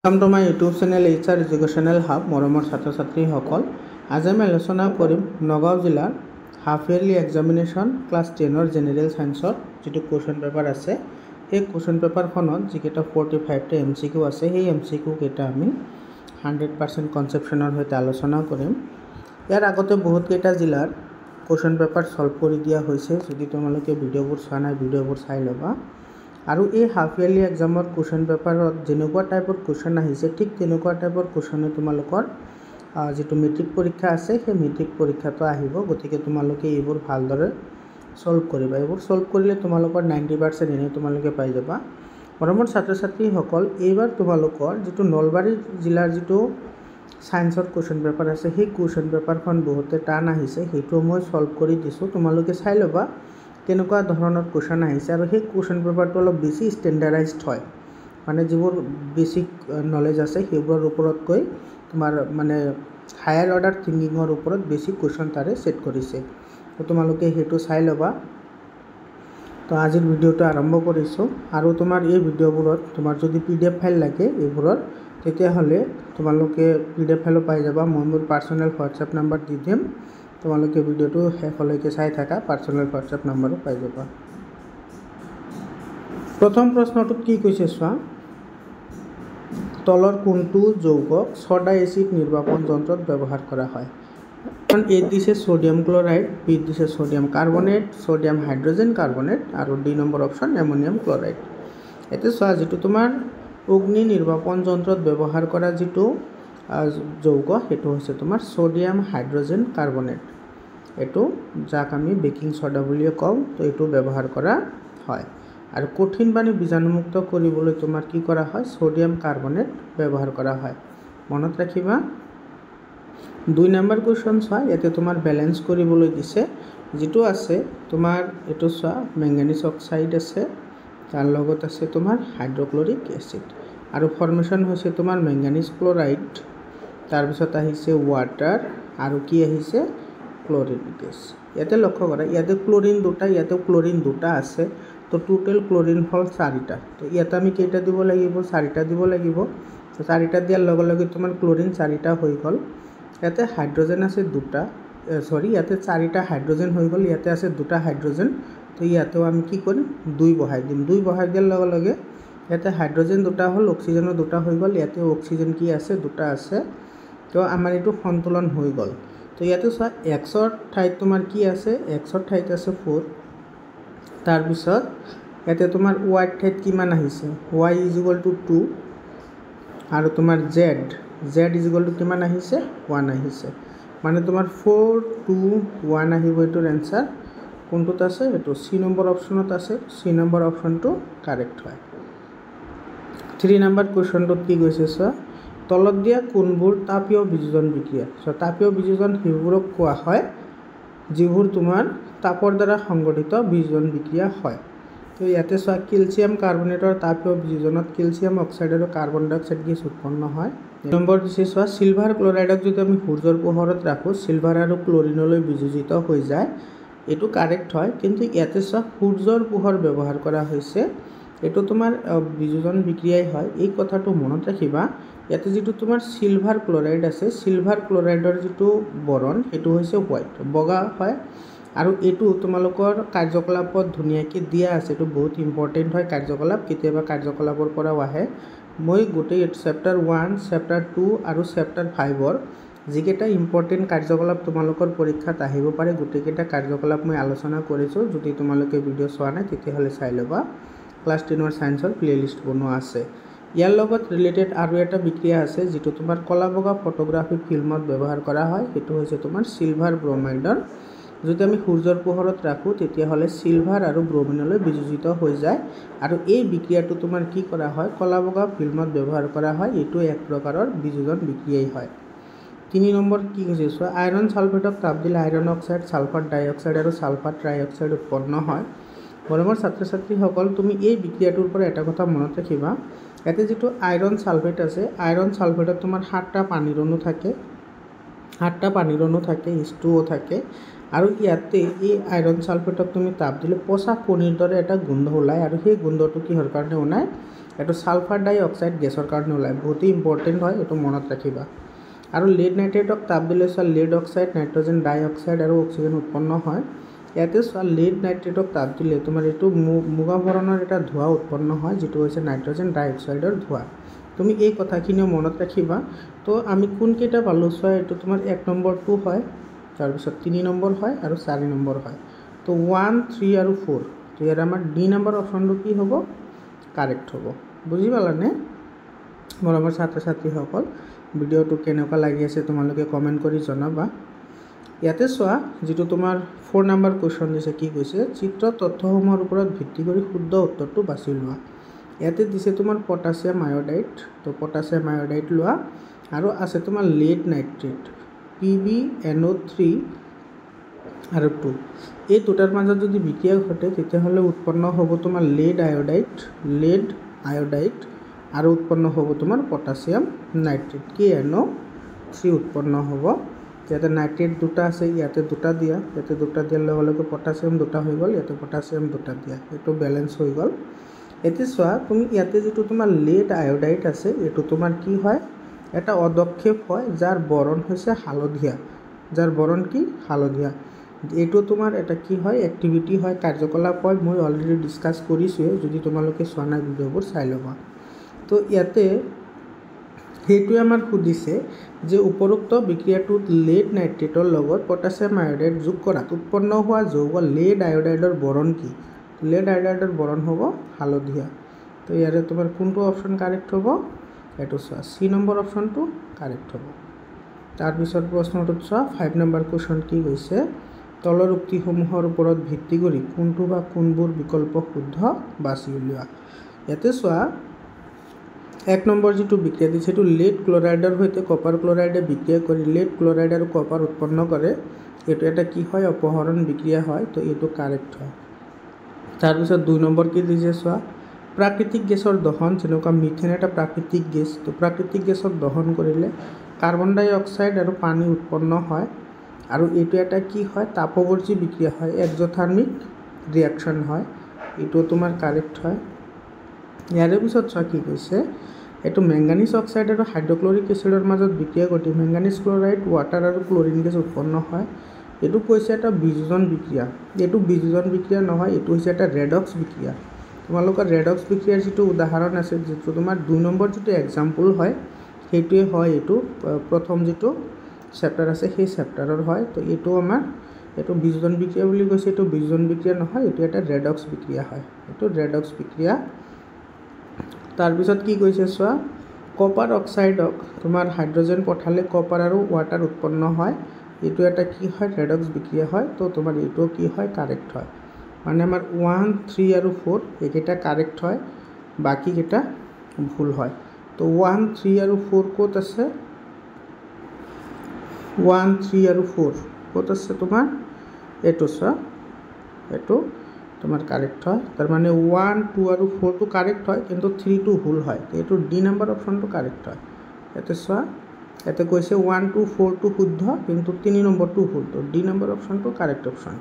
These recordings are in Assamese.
Welcome to my YouTube channel HR Educational Hub মৰমৰ ছাত্ৰ ছাত্ৰীসকল আজি আমি আলোচনা কৰিম নগাঁও জিলাৰ হাফ ইয়াৰলি এক্সামিনেশ্যন ক্লাছ 10ৰ জেনেৰেল সায়েন্সৰ যেটো কোৱেশ্চন পেপাৰ আছে এই কোৱেশ্চন পেপাৰখনত যিকেটা 45 টা MCQ আছে সেই MCQ কেটা আমি 100% কনসেপচনৰ হৈতে আলোচনা কৰিম ইয়াৰ আগতে বহুত কেটা জিলাৰ কোৱেশ্চন পেপাৰ সলভ কৰি দিয়া হৈছে যদি তোমালোকে ভিডিঅ'বোৰ চোৱা নাই ভিডিঅ'বোৰ চাই লবা আৰু এই হাফ ইয়াৰলি এক্সামৰ কোৱেশ্চন পেপাৰত যেনেকুৱা টাইপৰ কোৱেশ্চন আহিছে ঠিক তেনেকুৱা টাইপৰ কোৱেশ্চনে তোমালোকৰ যেটো মেট্ৰিক পৰীক্ষা আছে সেই মেট্ৰিক পৰীক্ষাটো আহিব গতিকে তোমালোকে এইবোৰ ভালদৰে সলভ কৰিবা এইবোৰ সলভ কৰিলে তোমালোকৰ 90% এনে তোমালোকে পাই যাবা মৰমৰ ছাত্ৰ ছাত্ৰীসকল এইবাৰ তোমালোকৰ যেটো নলবাৰী জিলাৰ যেটো সায়েন্সৰ কোৱেশ্চন পেপাৰ আছে সেই কোৱেশ্চন পেপাৰখন বহুতে টান আহিছে হেতু মই সলভ কৰি দিছো তোমালোকে চাই লবা কেনেকুৱা ধৰণৰ কোৱেশ্চন আহিছে আৰু সেই কোৱেশ্চন পেপাৰটো অলপ বেছি ষ্টেণ্ডাৰ্ডাইজড হয় মানে যিবোৰ বেসিক নলেজ আছে সেইবোৰৰ ওপৰত কৈ তোমাৰ মানে হায়াৰ অৰ্ডাৰ থিংকিংৰ ওপৰত বেসিক কোৱেশ্চন তাৰে সেট কৰিছে তো তোমালোকে হেতু চাই লবা তো আজিৰ ভিডিওটো আৰম্ভ কৰিছো আৰু তোমাৰ এই ভিডিওবোৰত তোমাৰ যদি PDF ফাইল লাগে এইবোৰৰ তেতিয়া হলে তোমালোকে PDF ফাইল পাই যাবা মই মোৰ পাৰ্সোনাল WhatsApp নম্বৰ দি দিম তোমালোকে ভিডিওটো শেষলৈকে চাই থাকা পাৰ্সোনাল WhatsApp নম্বৰো পাই যাবা প্ৰথম প্ৰশ্নটো কি কৈছে চোৱা তলৰ কোনটো যৌগক সোডা এসিড নিৰ্বাপন যন্ত্ৰত ব্যৱহাৰ কৰা হয় কাৰণ এ দিছে সোডিয়াম ক্লোৰাইড বি দিছে sodium carbonate sodium hydrogen carbonate আৰু D number option ammonium chloride এতে চোৱা যেটো তোমাৰ অগ্নি নিৰ্বাপন যন্ত্ৰত ব্যৱহাৰ কৰা যেটো যৌগ হেতু হৈছে তোমাৰ সোডিয়াম হাইড্ৰোজেন কাৰ্বনেট এটো যাক আমি বেকিং সোডা বুলিও কওঁ তো এটো ব্যৱহাৰ কৰা হয় আৰু কঠিন পানী বীজাণুমুক্ত কৰিবলৈ তোমাৰ কি কৰা হয় সোডিয়াম কাৰ্বনেট ব্যৱহাৰ কৰা হয় মনত ৰাখিবা 2 নম্বৰ কোৱেশ্চন চোৱা ইয়াতে তোমাৰ ব্যালেন্স কৰিবলৈ দিছে যেটো আছে তোমাৰ এটো চোৱা ম্যাঙ্গানিজ অক্সাইড আছে তাৰ লগত আছে তোমাৰ হাইড্ৰোক্লোৰিক এসিড আৰু ফৰ্মেশন হৈছে তোমাৰ ম্যাঙ্গানিজ ক্লোৰাইড তাৰ পিছত আহিছে ওয়াটাৰ আৰু কি আহিছে ক্লোৰিন গেছ ইয়াতে লক্ষ্য কৰা ইয়াতে ক্লোৰিন দুটা ইয়াতে ক্লোৰিন দুটা আছে তো টোটাল ক্লোৰিন হল 4টা তো ইয়াতে আমি কেইটা দিব লাগিব 4টা দিব লাগিব তো 4টা দিয়াৰ লগে লগে তোমাৰ ক্লোৰিন 4টা হৈ গল ইয়াতে হাইড্ৰোজেন আছে দুটা সৰি ইয়াতে 4টা হাইড্ৰোজেন হৈ গল ইয়াতে আছে দুটা হাইড্ৰোজেন তো ইয়াতেও আমি কি কৰিম 2 বহাই দিম 2 বহাই দিয়াৰ লগে লগে ইয়াতে হাইড্ৰোজেন দুটা হল অক্সিজেনৰ দুটা হৈ গল ইয়াতে অক্সিজেন কি আছে দুটা আছে তো আমাৰ এটো সন্তুলন হৈ গল তো ইয়াতে চোৱা x ৰ ঠাইত তোমাৰ কি আছে x ৰ ঠাইত আছে 4 তাৰ পিছত ইয়াতে তোমাৰ y ৰ ঠাইত কিমান আহিছে y = 2 আৰু তোমাৰ z = কিমান আহিছে 1 আহিছে মানে তোমাৰ 4 2 1 আহিব এটোৰ आंसर কোনটোত আছে এটো C নম্বৰ অপচনত আছে C নম্বৰ অপচনটো কাৰেক্ট হয় 3 নম্বৰ কোৱেশ্চনটোত কি কৈছে চোৱা তলত দিয়া কোনবোৰ তাপীয় বিযোজন বিক্ৰিয়া সো তাপীয় বিযোজন হিবোৰক কোৱা হয় যিবোৰ তোমাৰ তাপৰ দ্বাৰা সংঘটিত বিযোজন বিক্ৰিয়া হয় তো ইয়াতে চোৱা ক্যালসিয়াম কাৰ্বনেটৰ তাপীয় বিযোজনত ক্যালসিয়াম অক্সাইড আৰু কাৰ্বন ডাই অক্সাইড গেছ উৎপন্ন হয় নম্বৰ দিছে চোৱা সিলভাৰ ক্লোৰাইডক যদি আমি সূৰ্যৰ পোহৰত ৰাখো সিলভাৰ আৰু ক্লোৰিনলৈ বিযোজিত হৈ যায় এটো কাৰেক্ট হয় কিন্তু ইয়াতে চোৱা সূৰ্যৰ পোহৰ ব্যৱহাৰ কৰা হৈছে এটো তোমাৰ বিযোজন বিক্ৰিয়াই হয় এই কথাটো মনত ৰাখিবা ইয়াতে যেটো তোমাৰ সিলভাৰ ক্লোৰাইড আছে সিলভাৰ ক্লোৰাইডৰ যেটো বৰণ এটো হৈছে হোৱাইট বগা হয় আৰু এটো তোমালোকৰ কাৰ্যকলাপত ধুনিয়াকে দিয়া আছে এটো বহুত ইম্পৰ্টেন্ট হয় কাৰ্যকলাপ কেতিয়াবা কাৰ্যকলাপৰ পৰা আহে মই গোটেই চেপ্টাৰ 1 চেপ্টাৰ 2 আৰু চেপ্টাৰ 5 ৰ যিকেটা ইম্পৰ্টেন্ট কাৰ্যকলাপ তোমালোকৰ পৰীক্ষাত আহিব পাৰে গোটেইকেটা কাৰ্যকলাপ মই আলোচনা কৰিছো যদি তোমালোকে ভিডিও চোৱা নাই তেতিয়া হলে চাই লবা ক্লাছ 10 ৰ সায়েন্সৰ প্লেলিষ্ট বনোৱা আছে ইয়াৰ লগত ৰিলেটেড আৰু এটা বিক্ৰিয়া আছে যেটো তোমাৰ কলা বগা ফটোগ্ৰাফি ফিল্মত ব্যৱহাৰ কৰা হয় এটো হৈছে তোমাৰ সিলভাৰ ব্ৰোমাইডৰ যদি আমি সূৰ্যৰ পোহৰত ৰাখো তেতিয়া হলে সিলভাৰ আৰু ব্ৰোমিনলৈ বিযোজিত হৈ যায় আৰু এই বিক্ৰিয়াটো তোমাৰ কি কৰা হয় কলা বগা ফিল্মত ব্যৱহাৰ কৰা হয় এটো এক প্ৰকাৰৰ বিযোজন বিক্ৰিয়াই হয় 3 নম্বৰ কি কৈছে সো আইৰন সালফেটক তাপ দিলে আইৰন অক্সাইড সালফাৰ ডাই অক্সাইড আৰু সালফাৰ ট্ৰাই অক্সাইড উৎপন্ন হয় মৰমৰ ছাত্ৰ ছাত্ৰীসকল তুমি এই বিক্ৰিয়াটোৰ পৰা এটা কথা মনত ৰাখিবা এতে যেটো আইৰন সালফেট আছে আইৰন সালফেটত তোমাৰ 7টা পানীৰ অণু থাকে 8টা পানীৰ অণু থাকে H2O থাকে আৰু ইয়াতে এই আইৰন সালফেটক তুমি তাপ দিলে পচা কণীৰ দৰে এটা গোন্ধ ওলায় আৰু সেই গোন্ধটো কিহৰ কাৰণে ওলায় এইটো সালফাৰ ডাই অক্সাইড গেছৰ কাৰণে ওলায়, বহুতেই ইম্পৰ্টেণ্ট হয়, এইটো মনত ৰাখিবা। আৰু লিড নাইট্ৰেটক তাপ দিলে চোৱা লিড অক্সাইড, নাইট্ৰজেন ডাই অক্সাইড আৰু অক্সিজেন উৎপন্ন হয়। ইয়াতে চোৱা লিড নাইট্ৰেটক তাপ দিলে তোমাৰ এইটো মুগা ধৰণৰ এটা ধোঁৱা উৎপন্ন হয়, যিটো হৈছে নাইট্ৰজেন ডাই অক্সাইডৰ ধোঁৱা। তুমি এই কথাখিনিও মনত ৰাখিবা। তো আমি কোনকেইটা পালোঁ চোৱা, এইটো তোমাৰ 1 নম্বৰটো হয়, তাৰপিছত 3 নম্বৰ হয় আৰু 4 নম্বৰ হয়। তো 1, 3 আৰু 4, তো ইয়াৰ আমাৰ ডি নম্বৰ অপশ্যনটো কি হ'ব, কাৰেক্ট হ'ব। বুজি পালানে মোৰ আমাৰ ছাত্ৰ ছাত্ৰীসকল? ভিডিঅ'টো কেনেকুৱা লাগি আছে তোমালোকে কমেণ্ট কৰি জনাবা। ইয়াতে চোৱা যিটো তোমাৰ 4 নম্বৰ কুৱেশ্যন দিছে, কি কৈছে, চিত্ৰ তথ্যসমূহৰ ওপৰত ভিত্তি কৰি শুদ্ধ উত্তৰটো বাছি লোৱা। ইয়াতে দিছে তোমাৰ পটাছিয়াম আয়ডাইড, তো পটাছিয়াম আয়ডাইড লোৱা। আৰু আছে তোমাৰ লিড নাইট্ৰেট PbNO3 আৰু 2, এই দুটাৰ মাজত যদি বিক্ৰিয়া ঘটে তেতিয়াহ'লে উৎপন্ন হ'ব তোমাৰ লিড আয়ডাইড আৰু উৎপন্ন হ'ব তোমাৰ পটাছিয়াম নাইট্ৰেট KNO3 উৎপন্ন হ'ব। ইয়াতে নাইট্ৰেট দুটা আছে, ইয়াতে দুটা দিয়া, ইয়াতে দুটা দিয়াৰ লগে লগে পটাছিয়াম দুটা হৈ গ'ল, ইয়াতে পটাছিয়াম দুটা দিয়া, এইটো বেলেঞ্চ হৈ গ'ল। এতিয়া চোৱা তুমি ইয়াতে যিটো তোমাৰ লিড আয়ডাইড আছে, এইটো তোমাৰ কি হয়, এটা অদক্ষেপ হয় যাৰ বৰণ হৈছে হালধীয়া, যাৰ বৰণ কি হালধীয়া। এইটো তোমাৰ এটা কি হয়, এক্টিভিটি হয়, কাৰ্যকলাপ হয়, মই অলৰেডি ডিছকাছ কৰিছোঁৱে, যদি তোমালোকে চোৱা নাই ভিডিঅ'বোৰ চাই ল'বা। তো ইয়াতে সেইটোৱে আমাক সুধিছে যে উপৰোক্ত বিক্ৰিয়াটোত লিড নাইট্ৰেটৰ লগত পটাছিয়াম আয়ডাইড যোগ কৰাত উৎপন্ন হোৱা যৌগ লিড আয়ডাইডৰ বৰণ কি? লিড আয়ডাইডৰ বৰণ হ'ব হালধীয়া। তো ইয়াৰে তোমাৰ কোনটো অপশ্যন কাৰেক্ট হ'ব, এইটো চোৱা C নম্বৰ অপশ্যনটো কাৰেক্ট হ'ব। তাৰপিছত প্ৰশ্নটোত চোৱা 5 নম্বৰ কুৱেশ্যন কি কৈছে, তলৰ উক্তিসমূহৰ ওপৰত ভিত্তি কৰি কোনটো বা কোনবোৰ বিকল্প শুদ্ধ বাছি উলিওৱা। ইয়াতে চোৱা 1 নম্বৰ যিটো বিক্ৰিয়া দিছে, সেইটো লিড ক্লৰাইডৰ সৈতে কপাৰ ক্লৰাইডে বিক্ৰিয়া কৰি লিড ক্লৰাইড আৰু কপাৰ উৎপন্ন কৰে। এইটো এটা কি হয়, অপহৰণ বিক্ৰিয়া হয়, তো এইটো কাৰেক্ট হয়। তাৰপিছত 2 নম্বৰ কি দিছে চোৱা, প্ৰাকৃতিক গেছৰ দহন, যেনেকুৱা মিথেন এটা প্ৰাকৃতিক গেছ, তো প্ৰাকৃতিক গেছক দহন কৰিলে কাৰ্বন ডাই অক্সাইড আৰু পানী উৎপন্ন হয়, আৰু এইটো এটা কি হয়, তাপৱৰ্জী বিক্ৰিয়া হয়, এক্সোথাৰ্মিক ৰিয়েকশ্যন হয়, এইটো তোমাৰ কাৰেক্ট হয়। ইয়াৰে পিছত চোৱা কি কৈছে, এইটো মেংগানিজ অক্সাইড আৰু হাইড্ৰক্লৰিক এচিডৰ মাজত বিক্ৰিয়া ঘটি মেংগানিজ ক্লৰাইড, ৱাটাৰ আৰু ক্লৰিন গেছ উৎপন্ন হয়। এইটো কৈছে এটা বিযোজন বিক্ৰিয়া, এইটো বিযোজন বিক্ৰিয়া নহয়, এইটো হৈছে এটা ৰেডক্স বিক্ৰিয়া। তোমালোকৰ ৰেডক্স বিক্ৰিয়াৰ যিটো উদাহৰণ আছে, যিটো তোমাৰ 2 নম্বৰ যিটো এক্সাম্পল হয়, সেইটোৱে হয়, এইটো প্ৰথম যিটো চেপ্টাৰ আছে সেই চেপ্টাৰৰ হয়। তো এইটো আমাৰ এইটো বিযোজন বিক্ৰিয়া বুলি কৈছে, এইটো বিযোজন বিক্ৰিয়া নহয়, এইটো এটা ৰেডক্স বিক্ৰিয়া হয়, এইটো ৰেডক্স বিক্ৰিয়া। তাৰপিছত কি কৈছে চোৱা, কপাৰ অক্সাইডক তোমাৰ হাইড্ৰজেন পঠালে কপাৰ আৰু ৱাটাৰ উৎপন্ন হয়, এইটো এটা কি হয়, ৰেডক্স বিক্ৰিয়া হয়। তো তোমাৰ এইটো কি হয়, কাৰেক্ট হয়। মানে আমাৰ 1, 3 আৰু 4 এইকেইটা কাৰেক্ট হয়, বাকীকেইটা ভুল হয়। তো 1, 3 আৰু 4 ক'ত আছে, 1, 3 আৰু 4 ক'ত আছে তোমাৰ, এইটো চোৱা, এইটো তোমাৰ কাৰেক্ট হয়। তাৰমানে 1, 2 আৰু 4টো কাৰেক্ট হয়, কিন্তু 3টো ভুল হয়, এইটো ডি নম্বৰ অপশ্যনটো কাৰেক্ট হয়। ইয়াতে চোৱা, ইয়াতে কৈছে 1, 2, 4টো শুদ্ধ, কিন্তু 3 নম্বৰটো ভুল, তো ডি নম্বৰ অপশ্যনটো কাৰেক্ট অপশ্যন।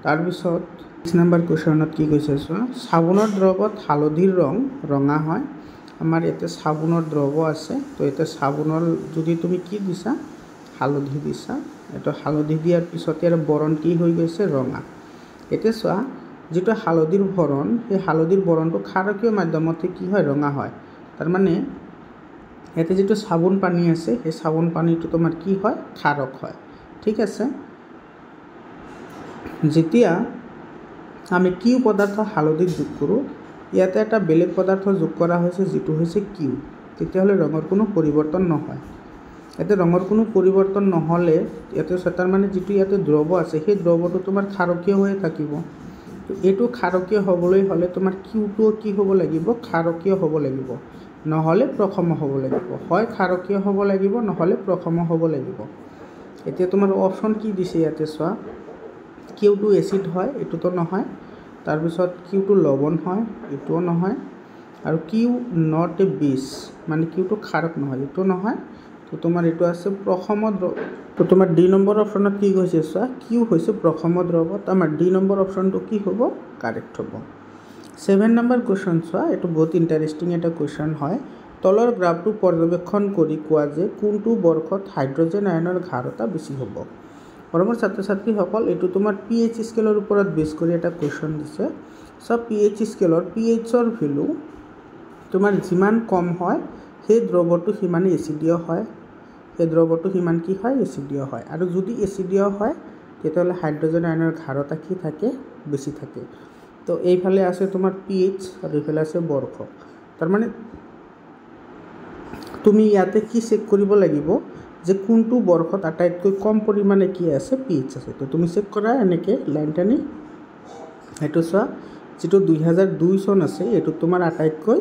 তাৰপিছত 6 নম্বৰ কুৱেশ্যনত কি কৈছে চোৱা, চাবোনৰ দ্ৰৱত হালধিৰ ৰং ৰঙা হয়। আমাৰ ইয়াতে চাবোনৰ দ্ৰৱ আছে, তো ইয়াতে চাবোনৰ যদি তুমি কি দিছা, হালধি দিছা, এইটো হালধি দিয়াৰ পিছতে আৰু বৰণ কি হৈ গৈছে, ৰঙা। এতিয়া চোৱা, যিটো হালধিৰ বৰণ, সেই হালধিৰ বৰণটো ক্ষাৰকীয় মাধ্যমতে কি হয়, ৰঙা হয়। তাৰমানে ইয়াতে যিটো চাবোন পানী আছে, সেই চাবোন পানীটো তোমাৰ কি হয়, ক্ষাৰক হয়, ঠিক আছে। যেতিয়া আমি কিউ পদাৰ্থ হালধিত যোগ কৰোঁ, ইয়াতে এটা বেলেগ পদাৰ্থ যোগ কৰা হৈছে, যিটো হৈছে কিউ, তেতিয়াহ'লে ৰঙৰ কোনো পৰিৱৰ্তন নহয়। ইয়াতে ৰঙৰ কোনো পৰিৱৰ্তন নহ'লে ইয়াতে তাৰমানে যিটো ইয়াতে দ্ৰৱ আছে, সেই দ্ৰৱটো তোমাৰ ক্ষাৰকীয় হৈয়ে থাকিব। তো এইটো ক্ষাৰকীয় হ'বলৈ হ'লে তোমাৰ কিউটোও কি হ'ব লাগিব, ক্ষাৰকীয় হ'ব লাগিব, নহ'লে প্ৰসম হ'ব লাগিব। হয় ক্ষাৰকীয় হ'ব লাগিব, নহ'লে প্ৰসম হ'ব লাগিব। এতিয়া তোমাৰ অপশ্যন কি দিছে ইয়াতে চোৱা, কিউটো এচিড হয়, এইটোতো নহয়। তাৰপিছত কিউটো লৱণ হয়, এইটোও নহয়। আৰু কিউ নট এ বেছ, মানে কিউটো ক্ষাৰক নহয়, এইটো নহয়। তো তোমাৰ এইটো আছে প্ৰসম দ্ৰৱ। তো তোমাৰ ডি নম্বৰ অপশ্যনত কি কৈছে চোৱা, কিউ হৈছে প্ৰসম দ্ৰৱ, আমাৰ ডি নম্বৰ অপশ্যনটো কি হ'ব, কাৰেক্ট হ'ব। 7 নম্বৰ কুৱেশ্যন চোৱা, এইটো বহুত ইণ্টাৰেষ্টিং এটা কুৱেশ্যন হয়। তলৰ গ্ৰাফটো পৰ্যবেক্ষণ কৰি কোৱা যে কোনটো বৰ্ষত হাইড্ৰজেন আয়নৰ ঘাৰতা বেছি হ'ব। মৰমৰ ছাত্ৰ ছাত্ৰীসকল, এইটো তোমাৰ pH স্কেলৰ ওপৰত বেছ কৰি এটা কুৱেশ্যন দিছে। চব pH স্কেলৰ pHৰ ভেলু তোমাৰ যিমান কম হয় সেই দ্ৰৱটো সিমানেই এচিডীয় হয়, সেই দ্ৰৱটো সিমান কি হয়, এচিডীয় হয়। আৰু যদি এচিডীয় হয় তেতিয়াহ'লে হাইড্ৰজেন আয়নৰ ঘাৰতা কি থাকে, বেছি থাকে। তো এইফালে আছে তোমাৰ pH আৰু এইফালে আছে বৰ্ষ। তাৰমানে তুমি ইয়াতে কি চেক কৰিব লাগিব যে কোনটো বৰ্ষত আটাইতকৈ কম পৰিমাণে কি আছে, pH আছে। তো তুমি চেক কৰা এনেকৈ লাইন টানি। এইটো চোৱা, যিটো 2002 চন আছে এইটো তোমাৰ আটাইতকৈ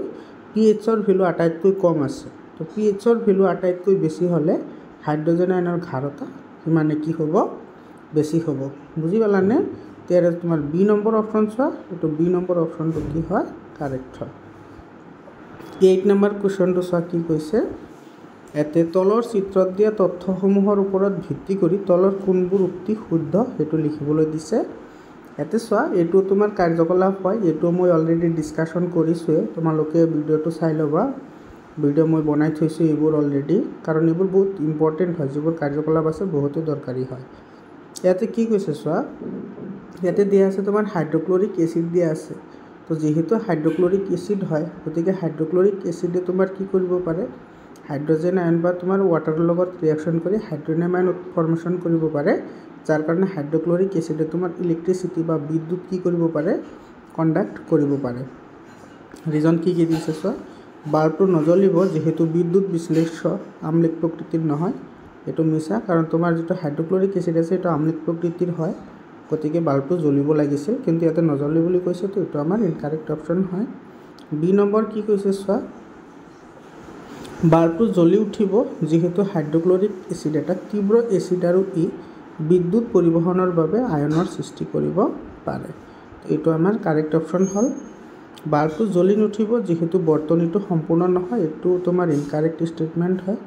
pHৰ ভেলু আটাইতকৈ কম আছে। তো pHৰ ভেলু আটাইতকৈ বেছি হ'লে হাইড্ৰজেন আয়নৰ ঘাৰতা সিমানে কি হ'ব, বেছি হ'ব। বুজি পালানে? তেতিয়া তোমাৰ বি নম্বৰ অপশ্যন চোৱা, এইটো বি নম্বৰ অপশ্যনটো কি হয়, কাৰেক্ট হয়। 8 নম্বৰ কুৱেশ্যনটো চোৱা কি কৈছে, ইয়াতে তলৰ চিত্ৰত দিয়া তথ্যসমূহৰ ওপৰত ভিত্তি কৰি তলৰ কোনবোৰ উক্তি শুদ্ধ সেইটো লিখিবলৈ দিছে। ইয়াতে চোৱা, এইটো তোমাৰ কাৰ্যকলাপ হয়, এইটো মই অলৰেডি ডিছকাশ্যন কৰিছোঁৱে, তোমালোকে ভিডিঅ'টো চাই ল'বা। ভিডিঅ' মই বনাই থৈছোঁ এইবোৰ অলৰেডি, কাৰণ এইবোৰ বহুত ইম্পৰ্টেণ্ট হয়, যিবোৰ কাৰ্যকলাপ আছে বহুতেই দৰকাৰী হয়। ইয়াতে কি কৈছে চোৱা, ইয়াতে দিয়া আছে তোমাৰ হাইড্ৰক্লৰিক এচিড দিয়া আছে। তো যিহেতু হাইড্ৰক্লৰিক এচিড হয়, গতিকে হাইড্ৰক্লৰিক এচিডে তোমাৰ কি কৰিব পাৰে, হাইড্ৰজেন আয়ন বা তোমাৰ ৱাটাৰৰ লগত ৰিয়েকশ্যন কৰি হাইড্ৰজেন আয়ন ফৰ্মেশ্যন কৰিব পাৰে, যাৰ কাৰণে হাইড্ৰক্লৰিক এচিডে তোমাৰ ইলেক্ট্ৰিচিটি বা বিদ্যুৎ কি কৰিব পাৰে, কণ্ডাক্ট কৰিব পাৰে। ৰিজন কি দিছে চোৱা, বাল্বটো নজ্বলিব যিহেতু বিদ্যুৎ বিশ্লেষ্য আম্লিক প্ৰকৃতিৰ নহয়, এইটো মিছা, কাৰণ তোমাৰ যিটো হাইড্ৰক্লৰিক এচিড আছে এইটো আম্লিক প্ৰকৃতিৰ হয়, গতিকে বাল্বটো জ্বলিব লাগিছিল, কিন্তু ইয়াতে নজ্বলি বুলি কৈছে, তো এইটো আমাৰ ইনকাৰেক্ট অপশ্যন হয়। বি নম্বৰ কি কৈছে চোৱা, বাল্বটো জ্বলি উঠিব যিহেতু হাইড্ৰক্লৰিক এচিড এটা তীব্ৰ এচিড আৰু ই বিদ্যুৎ পৰিবহণৰ বাবে আয়নৰ সৃষ্টি কৰিব পাৰে। এইটো আমাৰ কাৰেক্ট অপশ্যন হ'ল। বাল্বটো জ্বলি নুঠিব যিহেতু বৰ্তনীটো সম্পূৰ্ণ নহয়, এইটো তোমাৰ ইনকাৰেক্ট ষ্টেটমেণ্ট হয়।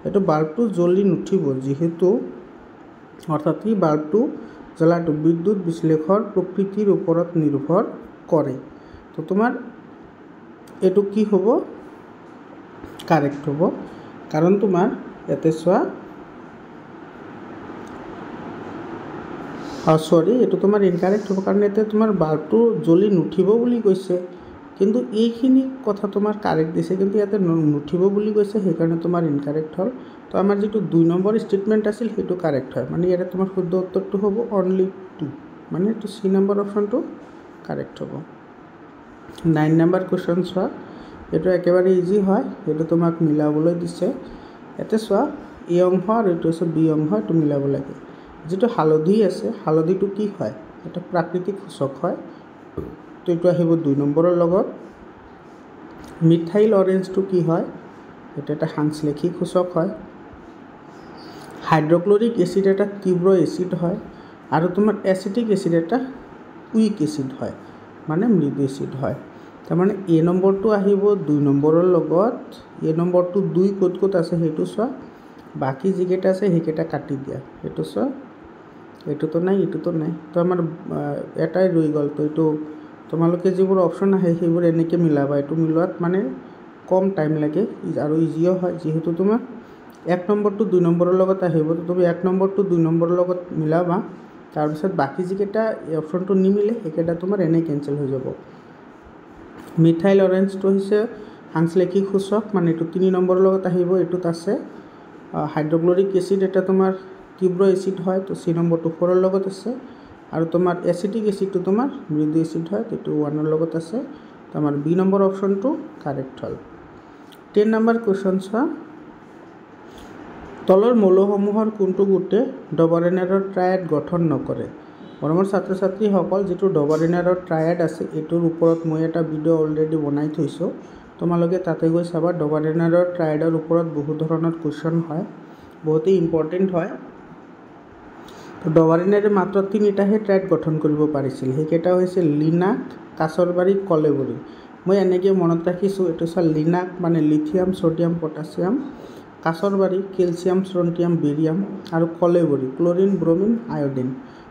এইটো বাল্বটো জ্বলি নুঠিব যিহেতু, অৰ্থাৎ কি বাল্বটো জ্বলাটো বিদ্যুৎ বিশ্লেষৰ প্ৰকৃতিৰ ওপৰত নিৰ্ভৰ কৰে। তো তোমাৰ এইটো কি হ'ব, কাৰেক্ট হ'ব, কাৰণ তোমাৰ ইয়াতে চোৱা, এইটো তোমাৰ ইনকাৰেক্ট হ'ব, কাৰণ ইয়াতে তোমাৰ বাল্বটো জ্বলি নুঠিব বুলি কৈছে, কিন্তু এইখিনি কথা তোমাৰ কাৰেক্ট দিছে, কিন্তু ইয়াতে নুঠিব বুলি কৈছে, সেইকাৰণে তোমাৰ ইনকাৰেক্ট হ'ল। তো আমাৰ যিটো 2 নম্বৰ ষ্টেটমেণ্ট আছিল সেইটো কাৰেক্ট হয়, মানে ইয়াতে তোমাৰ শুদ্ধ উত্তৰটো হ'ব অনলি 2, মানে এইটো চি নম্বৰ অপশ্যনটো কাৰেক্ট হ'ব। 9 নম্বৰ কুৱেশ্যন চোৱা, এইটো একেবাৰে ইজি হয়, এইটো তোমাক মিলাবলৈ দিছে। ইয়াতে চোৱা, এ অংশ আৰু এইটো হৈছে বি অংশ, এইটো মিলাব লাগে। যিটো হালধি আছে, হালধিটো কি হয়, এটা প্ৰাকৃতিক সূচক হয়, তো এইটো আহিব 2 নম্বৰৰ লগত। মিথাইল অৰেঞ্জটো কি হয়, এইটো এটা সাংশ্লেষিক সূচক হয়। হাইড্ৰক্লৰিক এচিড এটা তীব্ৰ এচিড হয়, আৰু তোমাৰ এচিটিক এচিড এটা উইক এচিড হয়, মানে মৃদু এচিড হয়। তাৰমানে এ নম্বৰটো আহিব 2 নম্বৰৰ লগত, এ নম্বৰটো 2 ক'ত ক'ত আছে সেইটো চোৱা, বাকী যিকেইটা আছে সেইকেইটা কাটি দিয়া, সেইটো চোৱা, এইটোতো নাই, এইটোতো নাই, তো আমাৰ এটাই ৰৈ গ'ল। তো এইটো তোমালোকে যিবোৰ অপশ্যন আহে সেইবোৰ এনেকৈ মিলাবা, এইটো মিলোৱাত মানে কম টাইম লাগে আৰু ইজিও হয়, যিহেতু তোমাৰ 1 নম্বৰটো 2 নম্বৰৰ লগত আহিব, তো তুমি 1 নম্বৰটো 2 নম্বৰৰ লগত মিলাবা, তাৰপিছত বাকী যিকেইটা অপশ্যনটো নিমিলে সেইকেইটা তোমাৰ এনেই কেঞ্চেল হৈ যাব। মিথাইল অৰেঞ্জটো হৈছে সাংশ্লেষিক সূচক, মানে এইটো 3 নম্বৰৰ লগত আহিব, এইটোত আছে। হাইড্ৰক্লৰিক এচিড এটা তোমাৰ তীব্ৰ এচিড হয়, তো চি নম্বৰটো 4ৰ লগত আছে, আৰু তোমাৰ এচিটিক এচিডটো তোমাৰ মৃদু এচিড হয়, এইটো 1ৰ লগত আছে, তো আমাৰ বি নম্বৰ অপশ্যনটো কাৰেক্ট হ'ল। 10 নম্বৰ কুৱেশ্যন চোৱা, তলৰ মৌলসমূহৰ কোনটো গোটে ডবাৰেনাৰৰ ট্ৰায়াড গঠন নকৰে। মৰমৰ ছাত্ৰ ছাত্ৰীসকল, যিটো ডবাৰেনাৰৰ ট্ৰায়াড আছে এইটোৰ ওপৰত মই এটা ভিডিঅ' অলৰেডি বনাই থৈছোঁ, তোমালোকে তাতে গৈ চাবা। ডবাৰেনাৰৰ ট্ৰায়াডৰ ওপৰত বহু ধৰণৰ কুৱেশ্যন হয়, বহুতেই ইম্পৰ্টেণ্ট হয়। তো ডবাৰেনাৰে মাত্ৰ 3টাহে ট্ৰায়াড গঠন কৰিব পাৰিছিল, সেইকেইটা হৈছে লিনাক, কাছৰবাৰী, কলেবৰী। মই এনেকৈ মনত ৰাখিছোঁ, এইটো চোৱা, লিনাক মানে লিথিয়াম, ছ'ডিয়াম, পটাছিয়াম, কাছৰবাৰী কেলছিয়াম, ষ্ট্ৰণ্টিয়াম, বেৰিয়াম, আৰু কলেবৰী ক্লৰিন, ব্ৰমিন, আয়ডিন।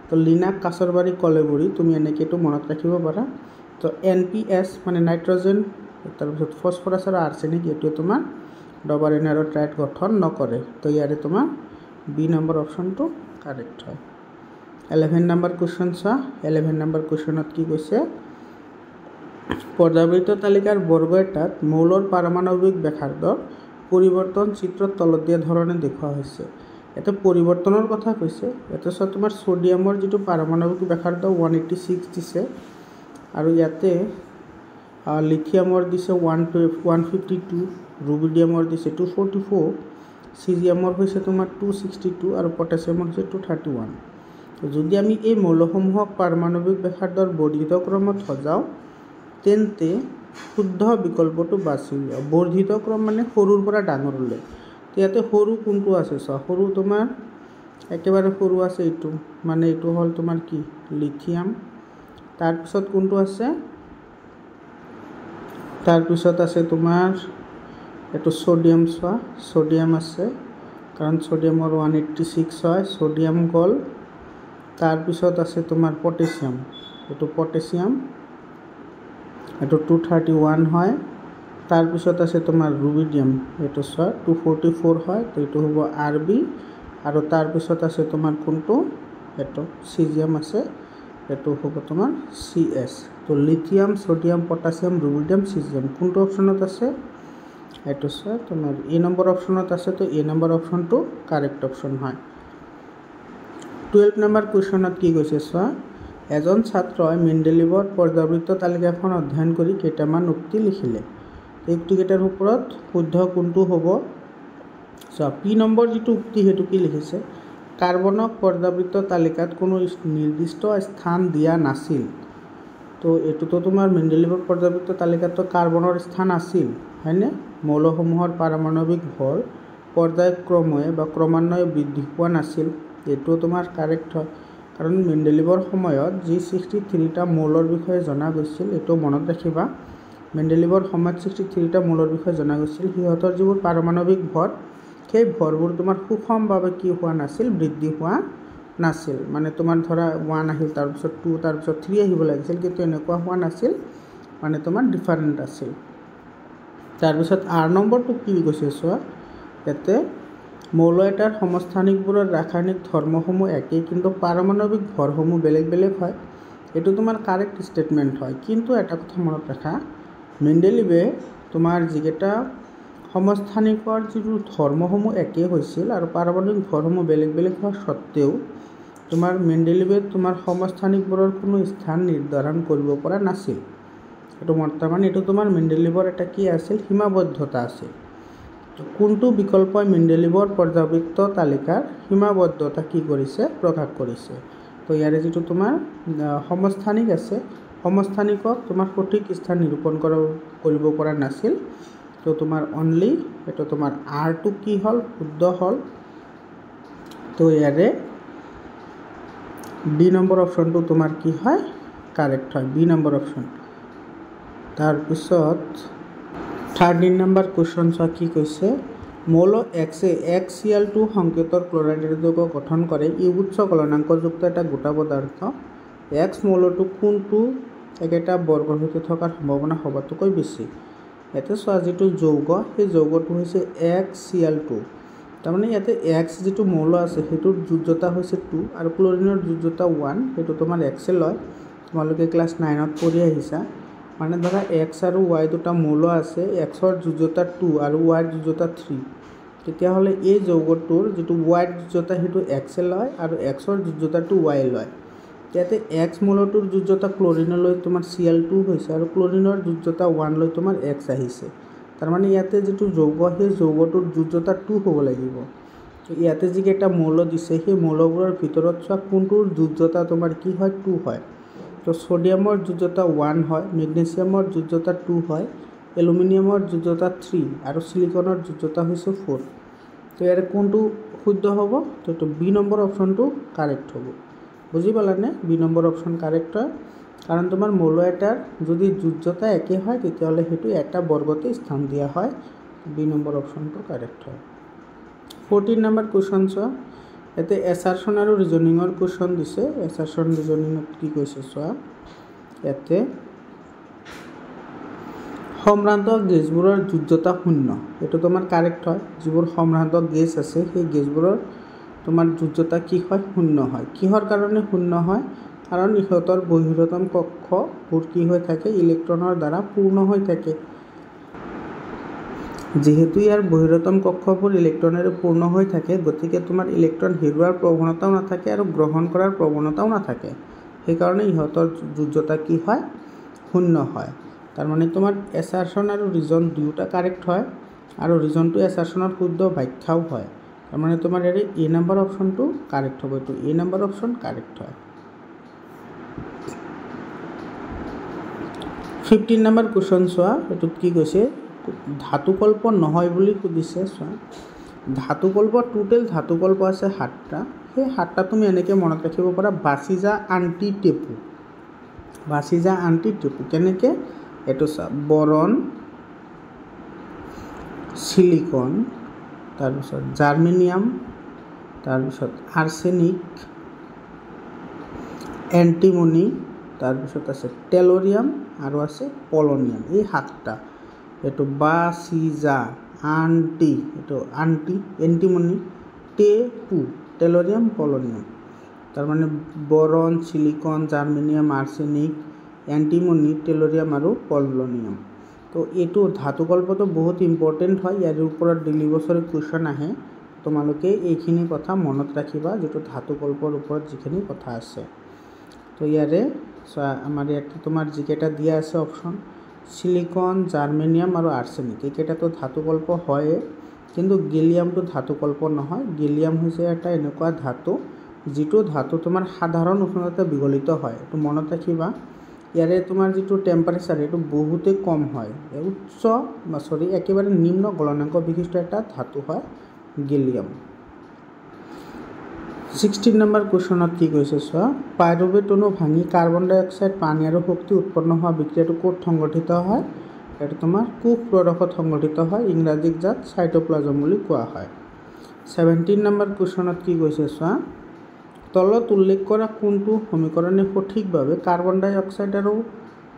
তো লিনাক, কাছৰবাৰী, কলেবৰী তুমি এনেকৈতো মনত ৰাখিব পাৰা। তো NPS মানে নাইট্ৰজেন, তাৰপিছত ফছফৰাছ আৰু আৰ্ছেনিক এইটোৱে তোমাৰ ডবাৰিন আৰু ট্ৰাইড গঠন নকৰে। তো ইয়াৰে তোমাৰ বি নম্বৰ অপশ্যনটো কাৰেক্ট হয়। 11 নম্বৰ কুৱেশ্যন চোৱা। 11 নম্বৰ কুৱেশ্যনত কি কৈছে, পৰ্যাবৃত্ত তালিকাৰ বৰ্গ এটাত মৌলৰ পাৰমাণৱিক ব্যাসাৰ্ধৰ পৰিৱৰ্তন চিত্ৰত তলত দিয়া ধৰণে দেখুওৱা হৈছে। এটা পৰিৱৰ্তনৰ কথা কৈছে। এটা চোৱা তোমাৰ সোডিয়ামৰ যিটো পাৰমাণৱিক ব্যাসাৰ্ধ 186 দিছে, আৰু ইয়াতে লিথিয়ামৰ দিছে 152, ৰুবিডিয়ামৰ দিছে 244, চিজিয়ামৰ হৈছে তোমাৰ 262 আৰু পটাছিয়ামৰ হৈছে 231। যদি আমি এই মৌলসমূহক পাৰমাণৱিক ব্যাসাৰ্ধৰ বৰ্ধিত ক্ৰমত সজাওঁ তেন্তে শুদ্ধ বিকল্পটো বাছি উলিয়াও। বৰ্ধিত ক্ৰম মানে সৰুৰ পৰা ডাঙৰলৈ। তো ইয়াতে সৰু কোনটো আছে চোৱা, সৰু তোমাৰ একেবাৰে সৰু আছে এইটো, মানে এইটো হ'ল তোমাৰ কি লিথিয়াম। তাৰপিছত কোনটো আছে, তাৰপিছত আছে তোমাৰ এইটো সোডিয়াম। চোৱা সোডিয়াম আছে, কাৰণ সোডিয়ামৰ 186 হয়, সোডিয়াম গ'ল। তাৰপিছত আছে তোমাৰ পটাছিয়াম, এইটো পটাছিয়াম, এইটো 231 হয়। তাৰপিছত আছে তোমাৰ ৰুবিডিয়াম, এইটো চোৱা 244 হয়, তো এইটো হ'ব RB। আৰু তাৰপিছত আছে তোমাৰ কোনটো, এইটো চিজিয়াম আছে, এইটো হ'ব তোমাৰ CS। তো লিথিয়াম, সোডিয়াম, পটাছিয়াম, ৰুবিডিয়াম, চিজিয়াম কোনটো অপশ্যনত আছে, এইটো চোৱা তোমাৰ এ নম্বৰ অপশ্যনত আছে। তো এ নম্বৰ অপশ্যনটো কাৰেক্ট অপশ্যন হয়। 12 নম্বৰ কুৱেশ্যনত কি কৈছে চোৱা, এজন ছাত্ৰই মেণ্ডেলিভৰ পৰ্যাবৃত্ত তালিকাখন অধ্যয়ন কৰি কেইটামান উক্তি লিখিলে। এই উক্তিকেইটাৰ ওপৰত শুদ্ধ কোনটো হ'ব চোৱা। পি নম্বৰ যিটো উক্তি সেইটো কি লিখিছে, কাৰ্বনক পৰ্যাবৃত্ত তালিকাত কোনো নিৰ্দিষ্ট স্থান দিয়া নাছিল। তো এইটোতো তোমাৰ মেণ্ডেলিভৰ পৰ্যাবৃত্ত তালিকাতো কাৰ্বনৰ স্থান আছিল, হয়নে? মৌলসমূহৰ পাৰমাণৱিক ভৰ পৰ্যায়ক্ৰমে বা ক্ৰমান্বয়ে বৃদ্ধি পোৱা নাছিল। এইটো তোমাৰ কাৰেক্ট হয়, কাৰণ মেণ্ডেলিভৰ সময়ত যি 63টা মৌলৰ বিষয়ে জনা গৈছিল, এইটো মনত ৰাখিবা। মেণ্ডেলিভৰ সময়ত 63টা মৌলৰ বিষয়ে জনা গৈছিল। সিহঁতৰ যিবোৰ পাৰমাণৱিক ভৰ, সেই ভৰবোৰ তোমাৰ সুষমভাৱে কি হোৱা নাছিল, বৃদ্ধি হোৱা নাছিল। মানে তোমাৰ ধৰা 1 আহিল, তাৰপিছত 2, তাৰপিছত 3 আহিব লাগিছিল, কিন্তু এনেকুৱা হোৱা নাছিল, মানে তোমাৰ ডিফাৰেণ্ট আছিল। তাৰপিছত R নম্বৰটো কি কৈছে চোৱা, ইয়াতে মৌল এটাৰ সমস্থানিকবোৰৰ ৰাসায়নিক ধৰ্মসমূহ একেই, কিন্তু পাৰমাণৱিক ভৰসমূহ বেলেগ বেলেগ হয়। এইটো তোমাৰ কাৰেক্ট ষ্টেটমেণ্ট হয়। কিন্তু এটা কথা মনত ৰাখা, মেণ্ডেলিভে তোমাৰ যিকেইটা সমস্থানিকৰ যিটো ধৰ্মসমূহ একেই হৈছিল আৰু পাৰমাণৱিক ভৰসমূহ বেলেগ বেলেগ হোৱা স্বত্তেও তোমাৰ মেণ্ডেলিভে তোমাৰ সমস্থানিকবোৰৰ কোনো স্থান নিৰ্ধাৰণ কৰিব পৰা নাছিল। এইটো বৰ্তমান এইটো তোমাৰ মেণ্ডেলিভৰ এটা কি আছিল, সীমাবদ্ধতা আছিল। কোনটো বিকল্পই মেণ্ডেলিভৰ পৰ্যাবৃত্ত তালিকাৰ সীমাবদ্ধতা কি কৰিছে, প্ৰকাশ কৰিছে। তো ইয়াৰে যিটো তোমাৰ সমস্থানিক আছে, সমস্থানিকক তোমাৰ সঠিক স্থান নিৰূপণ কৰিব পৰা নাছিল। তো তোমাৰ অনলি এইটো তোমাৰ আৰটো কি হ'ল, শুদ্ধ হ'ল। তো ইয়াৰে বি নম্বৰ অপশ্যনটো তোমাৰ কি হয়, কাৰেক্ট হয়, বি নম্বৰ অপশ্যন। তাৰপিছত 13 নম্বৰ কুৱেশ্যন চোৱা কি কৈছে, মৌল Xএ XCl2 সংকেতৰ ক্লৰাইডৰ যৌগ গঠন কৰে। ই উচ্চ গলনাংকযুক্ত এটা গোটা পদাৰ্থ। X মৌলটো কোনটো একেটা বৰ্গৰ সৈতে থকাৰ সম্ভাৱনা সবাতোকৈ বেছি। ইয়াতে চোৱা যিটো যৌগ, সেই যৌগটো হৈছে XCl2। তাৰমানে ইয়াতে X যিটো মৌল আছে সেইটোৰ যোজ্যতা হৈছে 2 আৰু ক্লৰিনৰ যোজ্যতা 1, সেইটো তোমাৰ Xএ লয়। তোমালোকে ক্লাছ 9ত পঢ়ি আহিছা। মানে ধৰা X আৰু Y দুটা মৌল আছে, Xৰ যোজ্যতা 2 আৰু Yৰ যোজ্যতা 3। তেতিয়াহ'লে এই যৌগটোৰ যিটো Yৰ যোজ্যতা সেইটো Xএ লয় আৰু Xৰ যোজ্যতাটো Y লয়। ইয়াতে X মৌলটোৰ যোজ্যতা ক্লৰিনলৈ তোমাৰ Cl2 হৈছে আৰু ক্লৰিনৰ যোজ্যতা 1 লৈ তোমাৰ X আহিছে। তাৰমানে ইয়াতে যিটো যৌগ, সেই যৌগটোৰ যোজ্যতা 2 হ'ব লাগিব। ইয়াতে যিকেইটা মৌল দিছে সেই মৌলবোৰৰ ভিতৰত চোৱা কোনটোৰ যোজ্যতা তোমাৰ কি হয়, 2 হয়। তো সোডিয়ামৰ যোজ্যতা 1 হয়, মেগনেছিয়ামৰ যোজ্যতা 2 হয়, এলুমিনিয়ামৰ যোজ্যতা 3 আৰু চিলিকনৰ যোজ্যতা হৈছে 4। তো ইয়াৰে কোনটো শুদ্ধ হ'ব, তো এইটো বি নম্বৰ অপশ্যনটো কাৰেক্ট হ'ব। বুজি পালানে? বি নম্বৰ অপশ্যন কাৰেক্ট হয়, কাৰণ তোমাৰ মৌল এটাৰ যদি যোজ্যতা একে হয় তেতিয়াহ'লে সেইটো এটা বৰ্গতে স্থান দিয়া হয়। বি নম্বৰ অপশ্যনটো কাৰেক্ট হয়। 14 নম্বৰ কুৱেশ্যন চোৱা, ইয়াতে এছাৰশ্যন আৰু ৰিজনিঙৰ কুৱেশ্যন দিছে। এছাৰশ্যন ৰিজনিঙত কি কৈছে চোৱা, ইয়াতে সম্ভ্ৰান্ত গেছবোৰৰ যোজ্যতা শূন্য, এইটো তোমাৰ কাৰেক্ট হয়। যিবোৰ সম্ভ্ৰান্ত গেছ আছে সেই গেছবোৰৰ তোমাৰ যোজ্যতা কি হয়? শূন্য হয়। কিহৰ কাৰণে শূন্য হয়? কাৰণ ইহঁতৰ বহিঃৰতম কক্ষবোৰ কি হৈ থাকে? ইলেক্ট্ৰনৰ দ্বাৰা পূৰ্ণ হৈ থাকে। যেহেতু ইয়াৰ বহিঃৰতম কক্ষবোৰ ইলেক্ট্ৰনেৰে পূৰ্ণ হৈ থাকে, গতিকে তোমাৰ ইলেক্ট্ৰন হেৰুৱাৰ প্ৰৱণতাও নাথাকে আৰু গ্ৰহণ কৰাৰ প্ৰৱণতাও নাথাকে। সেইকাৰণে ইহঁতৰ যোজ্যতা কি হয়? শূন্য হয়। তাৰমানে তোমাৰ এছাৰশ্যন আৰু ৰিজন দুয়োটা কাৰেক্ট হয়, আৰু ৰিজনটো এছাৰশ্যনৰ শুদ্ধ ব্যাখ্যাও হয়। তাৰমানে তোমাৰ ইয়াৰে এ নম্বৰ অপশ্যনটো কাৰেক্ট হ'ব। এইটো এ নম্বৰ অপশ্যন কাৰেক্ট হয়। 15 নম্বৰ কুৱেশ্যন চোৱা, এইটোত কি কৈছে? ধাতুকল্প নহয় বুলি সুধিছে। চোৱা, ধাতুকল্প টোটেল ধাতুকল্প আছে 7টা। সেই 7টা তুমি এনেকৈ মনত ৰাখিব পাৰা, বাচি যা আন্টি টেপু। বাচি যা আন্টি টেপু কেনেকৈ? এইটো চোৱা, বৰণ, সিলিকন, তাৰপিছত জাৰ্মেনিয়াম, তাৰপিছত আৰ্ছেনিক, এণ্টিমনি, তাৰপিছত আছে টেলৰিয়াম আৰু আছে পলনিয়াম। এই 7টা। এইটো বাচি যা আন্টি, এইটো আন্টি, এণ্টিমনি, টেপু, টেলৰিয়াম, পলনিয়াম। তাৰমানে বৰণ, সিলিকন, জাৰ্মেনিয়াম, আৰ্ছেনিক, এণ্টিমনি, টেলৰিয়াম আৰু পলনিয়াম। তো এইটো ধাতুকল্পটো বহুত ইম্পৰ্টেণ্ট হয়। ইয়াৰ ওপৰত ডেইলি বছৰে কুৱেশ্যন আহে। তোমালোকে এইখিনি কথা মনত ৰাখিবা, যিটো ধাতুকল্পৰ ওপৰত যিখিনি কথা আছে। তো ইয়াৰে চোৱা, আমাৰ ইয়াতে তোমাৰ যিকেইটা দিয়া আছে অপশ্যন, সিলিকন, জাৰ্মেনিয়াম আৰু আৰ্ছেনিক, এইকেইটাতো ধাতুকল্প হয়ে, কিন্তু গেলিয়ামটো ধাতুকল্প নহয়। গেলিয়াম হৈছে এটা এনেকুৱা ধাতু, যিটো ধাতু তোমাৰ সাধাৰণ উষ্ণতাতে বিগলিত হয়। এইটো মনত ৰাখিবা। ইয়াৰে তোমাৰ যিটো টেম্পাৰেচাৰ, এইটো বহুতেই কম হয়। একেবাৰে নিম্ন গলনাংক বিশিষ্ট এটা ধাতু হয় গেলিয়াম। 16 নম্বৰ কুৱেশ্যনত কি কৈছে চোৱা, পাইৰুভেট অণু ভাঙি কাৰ্বন ডাই অক্সাইড, পানী আৰু শক্তি উৎপন্ন হোৱা বিক্ৰিয়াটো ক'ত সংঘটিত হয়? এইটো তোমাৰ কোষ প্ৰদেশত সংঘটিত হয়। ইংৰাজীত যাক চাইটোপ্লাজম বুলি কোৱা হয়। 17 নম্বৰ কুৱেশ্যনত কি কৈছে চোৱা, তলত উল্লেখ কৰা কোনটো সমীকৰণে সঠিকভাৱে কাৰ্বন ডাই অক্সাইড আৰু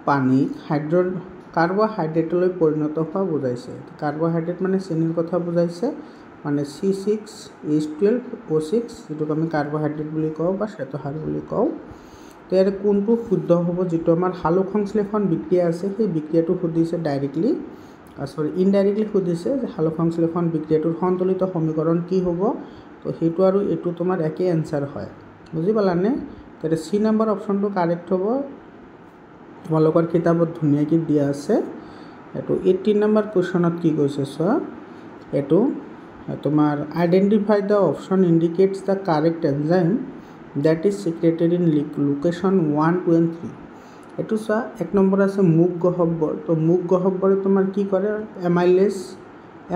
পানীক কাৰ্বহাইড্ৰেটলৈ পৰিণত হোৱা বুজাইছে? কাৰ্বহাইড্ৰেট মানে চেনিৰ কথা বুজাইছে, মানে C6H12O6, যিটোক আমি কাৰ্বহাইড্ৰেট বুলি কওঁ বা শ্বেতসাৰ বুলি কওঁ। তো ইয়াৰে কোনটো শুদ্ধ হ'ব? যিটো আমাৰ সালোক সংশ্লেষণ বিক্ৰিয়া আছে, সেই বিক্ৰিয়াটো সুধিছে ইনডাইৰেক্টলি সুধিছে যে সালোক সংশ্লেষণ বিক্ৰিয়াটোৰ সন্তুলিত সমীকৰণ কি হ'ব? তো সেইটো আৰু এইটো তোমাৰ একে এনচাৰ হয়। বুজি পালানে? তেতিয়া চি নম্বৰ অপশ্যনটো কাৰেক্ট হ'ব। তোমালোকৰ কিতাপত ধুনীয়াকৈ দিয়া আছে। এইটো 18 নম্বৰ কুৱেশ্যনত কি কৈছে চোৱা, এইটো তোমাৰ identify the option indicates the correct enzyme that is secreted in location 1, 2 and 3। এইটো চোৱা, 1 নম্বৰ আছে মুখ গহ্বৰ। তো মুখ গহ্বৰে তোমাৰ কি কৰে?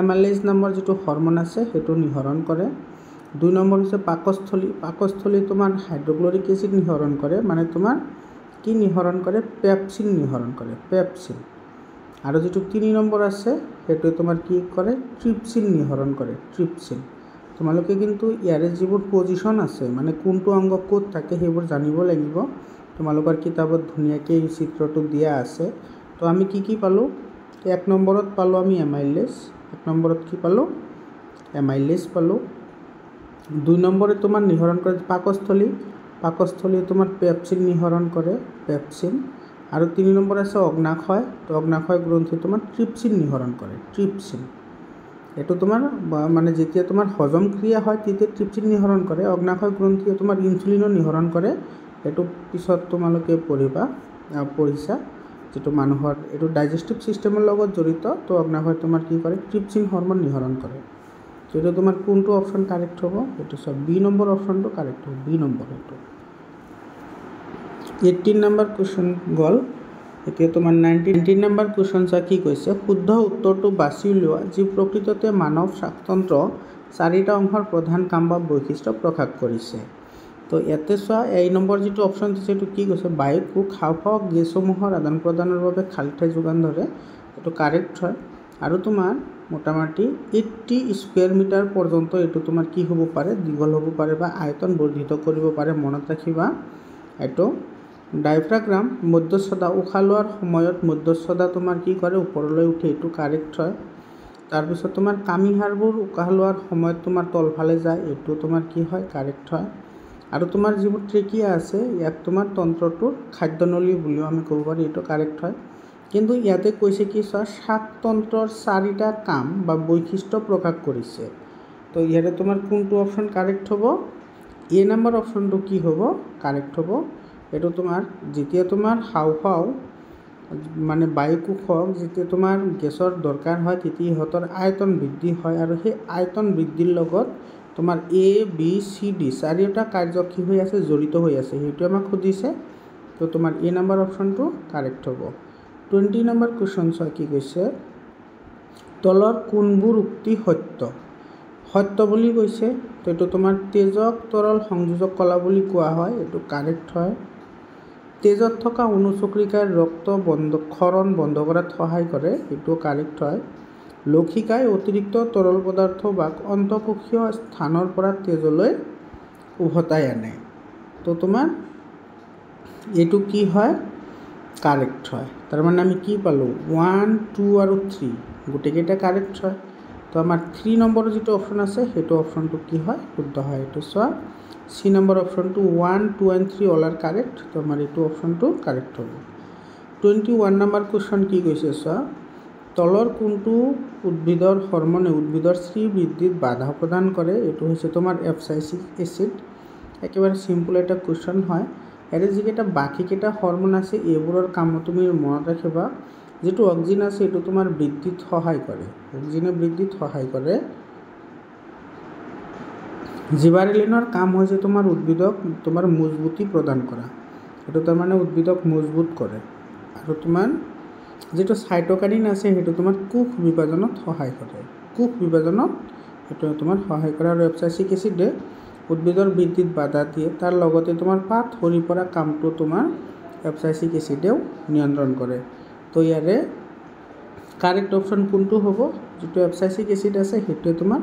এমাইলেজ নামৰ যিটো হৰম'ন আছে সেইটো নিঃসৰণ কৰে। 2 নম্বৰ হৈছে পাকস্থলী। পাকস্থলী তোমাৰ হাইড্ৰক্লৰিক এচিড নিঃসৰণ কৰে, মানে তোমাৰ কি নিঃসৰণ কৰে? পেপচিন নিঃসৰণ কৰে, পেপচিন। আৰু যিটো 3 নম্বৰ আছে সেইটোৱে তোমাৰ কি কৰে? ট্ৰিপচিন নিঃসৰণ কৰে, ট্ৰিপচিন। তোমালোকে কিন্তু ইয়াৰে যিবোৰ পজিশ্যন আছে, মানে কোনটো অংগ ক'ত থাকে, সেইবোৰ জানিব লাগিব। তোমালোকৰ কিতাপত ধুনীয়াকৈ এই চিত্ৰটো দিয়া আছে। তো আমি কি পালোঁ? 1 নম্বৰত পালোঁ আমি এমাইলেজ। 1 নম্বৰত কি পালোঁ? এমাইলেজ পালোঁ। 2 নম্বৰে তোমাৰ নিঃসৰণ কৰে পাকস্থলী। পাকস্থলীয়ে তোমাৰ পেপচিন নিঃসৰণ কৰে, পেপচিন। আৰু 3 নম্বৰ আছে অগ্নাশয়। তো অগ্নাশয় গ্ৰন্থি তোমাৰ ট্ৰিপচিন নিঃসৰণ কৰে, ট্ৰিপচিন। এইটো তোমাৰ মানে যেতিয়া তোমাৰ হজম ক্ৰিয়া হয় তেতিয়া ট্ৰিপচিন নিঃসৰণ কৰে। অগ্নাশয় গ্ৰন্থিয়ে তোমাৰ ইনচুলিনো নিঃসৰণ কৰে। এইটো পিছত তোমালোকে পঢ়িছা, যিটো মানুহৰ এইটো ডাইজেষ্টিভ ছিষ্টেমৰ লগত জড়িত। তো অগ্নাশয় তোমাৰ কি কৰে? ট্ৰিপচিন হৰম'ন নিঃসৰণ কৰে। এইটো তোমাৰ কোনটো অপশ্যন কাৰেক্ট হ'ব? এইটো চব বি নম্বৰ অপশ্যনটো কাৰেক্ট হ'ব, বি নম্বৰ। এইটো 18 নম্বৰ কুৱেশ্যন গ'ল। এতিয়া তোমাৰ 19 নম্বৰ কুৱেশ্যন চোৱা, কি কৈছে? শুদ্ধ উত্তৰটো বাছি উলিওৱা যি প্ৰকৃততে মানৱ শ্বাসতন্ত্ৰ 4টা অংশৰ প্ৰধান কাম বা বৈশিষ্ট্য প্ৰকাশ কৰিছে। তো ইয়াতে চোৱা, এই নম্বৰ যিটো অপশ্যন দিছে এইটো কি কৈছে? বায়ু কোষ হাঁওফাঁও গেছসমূহৰ আদান প্ৰদানৰ বাবে খালী ঠাই যোগান ধৰে। এইটো কাৰেক্ট হয়। আৰু তোমাৰ মোটামুটি 80 স্কুৱেৰ মিটাৰ পৰ্যন্ত এইটো তোমাৰ কি হ'ব পাৰে? দীঘল হ'ব পাৰে বা আয়তন বৰ্ধিত কৰিব পাৰে। মনত ৰাখিবা এইটো। ডায়ফ্ৰাগ্ৰাম মধ্যস্থতা উশাহ লোৱাৰ সময়ত মধ্যস্থতা তোমাৰ কি কৰে ওপৰলৈ উঠে, এইটো কাৰেক্ট হয়। তাৰপিছত তোমাৰ কামিহাড়বোৰ উশাহ লোৱাৰ সময়ত তোমাৰ তলফালে যায়, এইটো তোমাৰ কি হয় কাৰেক্ট হয়। আৰু তোমাৰ যিবোৰ ট্ৰেকিয়া আছে ইয়াক তোমাৰ তন্ত্ৰটোৰ খাদ্যনলী বুলিও আমি ক'ব পাৰি, এইটো কাৰেক্ট হয়। কিন্তু ইয়াতে কৈছে কি চোৱা শ্বাসতন্ত্ৰৰ 4টা কাম বা বৈশিষ্ট্য প্ৰকাশ কৰিছে। তো ইয়াতে তোমাৰ কোনটো অপশ্যন কাৰেক্ট হ'ব? এ নম্বৰ অপশ্যনটো কি হ'ব কাৰেক্ট হ'ব? এইটো তোমাৰ যেতিয়া তোমাৰ হাওঁফাওঁ মানে বায়ুকোষক যেতিয়া তোমাৰ গেছৰ দৰকাৰ হয় তেতিয়া ইহঁতৰ আয়তন বৃদ্ধি হয়, আৰু সেই আয়তন বৃদ্ধিৰ লগত তোমাৰ এ বি চি ডি 4টা কাৰ্য কি হৈ আছে জড়িত হৈ আছে, সেইটো আমাক সুধিছে। তো তোমাৰ এ নম্বৰ অপশ্যনটো কাৰেক্ট হ'ব। 20 নম্বৰ কুৱেশ্যন চোৱা কি কৈছে, তলৰ কোনবোৰ উক্তি সত্য? সত্য বুলি কৈছে, তো এইটো তোমাৰ তেজক তৰল সংযোজক কলা বুলি কোৱা হয়, এইটো কাৰেক্ট হয়। তেজত থকা অনুচক্ৰিকাই ৰক্ত ক্ষৰণ বন্ধ কৰাত সহায় কৰে, এইটো কাৰেক্ট হয়। লৌহিকাই অতিৰিক্ত তৰল পদাৰ্থ বা অন্তঃকোষীয় স্থানৰ পৰা তেজলৈ উভতাই আনে। তো তোমাৰ এইটো কি হয় কাৰেক্ট হয়। তাৰমানে আমি কি পালোঁ 1, 2 আৰু 3 গোটেইকেইটা কাৰেক্ট হয়। তো আমাৰ 3 নম্বৰ যিটো অপশ্যন আছে সেইটো অপশ্যনটো কি হয় শুদ্ধ হয়। এইটো চোৱা চি নম্বৰ অপশ্যনটো 1, 2 and 3 অল আৰ কাৰেক্ট। তো আমাৰ এইটো অপশ্যনটো কাৰেক্ট হ'ব। 21 নম্বৰ কুৱেশ্যন কি কৈছে চোৱা, তলৰ কোনটো উদ্ভিদৰ হৰমনে উদ্ভিদৰ শ্ৰীবৃদ্ধিত বাধা প্ৰদান কৰে? এইটো হৈছে তোমাৰ এপচাইচিক এচিড। একেবাৰে চিম্পল এটা কুৱেশ্যন হয়। ইয়াতে যিকেইটা বাকীকেইটা হৰমন আছে এইবোৰৰ কাম তুমি মনত ৰাখিবা। যিটো অক্সিন আছে এইটো তোমাৰ বৃদ্ধিত সহায় কৰে, অক্সিনে বৃদ্ধিত সহায় কৰে। জিবাৰেলিনৰ কাম হৈছে তোমাৰ উদ্ভিদক তোমাৰ মজবুতি প্ৰদান কৰা, এইটো তাৰমানে উদ্ভিদক মজবুত কৰে। আৰু তোমাৰ যিটো চাইটোকাইনিন আছে সেইটো তোমাৰ কোষ বিভাজনত সহায় কৰে, কোষ বিভাজনত সেইটো তোমাৰ সহায় কৰে। আৰু এপচাইচিক এচিডে উদ্ভিদৰ বৃদ্ধিত বাধা দিয়ে, তাৰ লগতে তোমাৰ পাত সৰি পৰা কামটো তোমাৰ এপচাইচিক এচিডেও নিয়ন্ত্ৰণ কৰে। তো ইয়াৰে কাৰেক্ট অপশ্যন কোনটো হ'ব? যিটো এপচাইচিক এচিড আছে সেইটোৱে তোমাৰ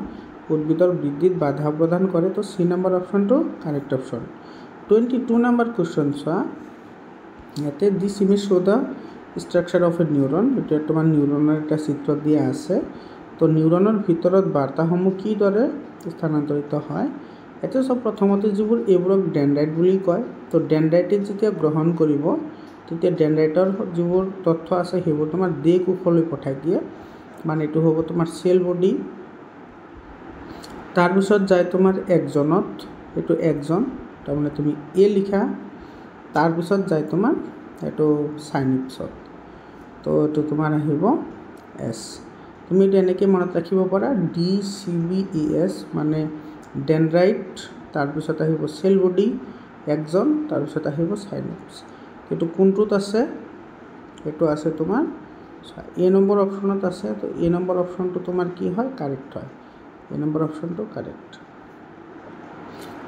উদ্ভিদৰ বৃদ্ধিত বাধা প্ৰদান কৰে। তো চি নম্বৰ অপশ্যনটো কাৰেক্ট অপশ্যন। 22 নম্বৰ কুৱেশ্যন চোৱা, ইয়াতে this image show' the structure of a neuron. এতিয়া তোমাৰ নিউৰনৰ এটা চিত্ৰ দিয়া আছে। তো নিউৰনৰ ভিতৰত বাৰ্তাসমূহ কিদৰে স্থানান্তৰিত হয়? এতিয়া চব প্ৰথমতে যিবোৰ এইবোৰক ডেনড্ৰাইট বুলি কয়। তো ডেনড্ৰাইটে যেতিয়া গ্ৰহণ কৰিব তেতিয়া ডেনড্ৰাইটৰ যিবোৰ তথ্য আছে সেইবোৰ তোমাৰ দেহ কোষলৈ পঠাই দিয়ে, মানে এইটো হ'ব তোমাৰ চেল বডি। তাৰপিছত যায় তোমাৰ একজনত, এইটো একজন, তাৰমানে তুমি এ লিখা। তাৰপিছত যায় তোমাৰ এইটো চাইনিপছত, তো এইটো তোমাৰ আহিব এছ। তুমি এইটো এনেকৈ মনত ৰাখিব পাৰা DCBES, মানে ডেনড্ৰাইট, তাৰপিছত আহিব চেল বডি, একজন, তাৰপিছত আহিব চাইনিপছ। এইটো কোনটোত আছে? এইটো আছে তোমাৰ এ নম্বৰ অপশ্যনত আছে। তো এ নম্বৰ অপশ্যনটো তোমাৰ কি হয় কাৰেক্ট হয়, এ নম্বৰ অপশ্যনটো কাৰেক্ট।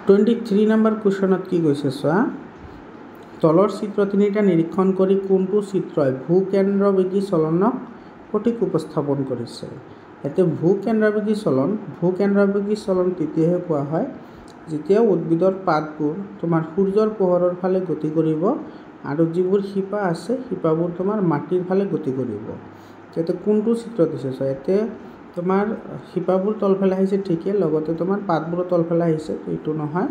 23 নম্বৰ কুৱেশ্যনত কি কৈছে চোৱা, তলৰ চিত্ৰ তিনিটা নিৰীক্ষণ কৰি কোনটো চিত্ৰই ভূকেন্দ্ৰবেগী চলনক সঠিক উপস্থাপন কৰিছে? ইয়াতে ভূকেন্দ্ৰবেগী চলন তেতিয়াহে কোৱা হয় যেতিয়া উদ্ভিদৰ পাতবোৰ তোমাৰ সূৰ্যৰ পোহৰৰ ফালে গতি কৰিব আৰু যিবোৰ শিপা আছে শিপাবোৰ তোমাৰ মাটিৰ ফালে গতি কৰিব। ইয়াতে কোনটো চিত্ৰ দিছে চোৱা, ইয়াতে তোমাৰ শিপাবোৰ তলফালে আহিছে ঠিকেই, লগতে তোমাৰ পাতবোৰো তলফালে আহিছে, তো এইটো নহয়।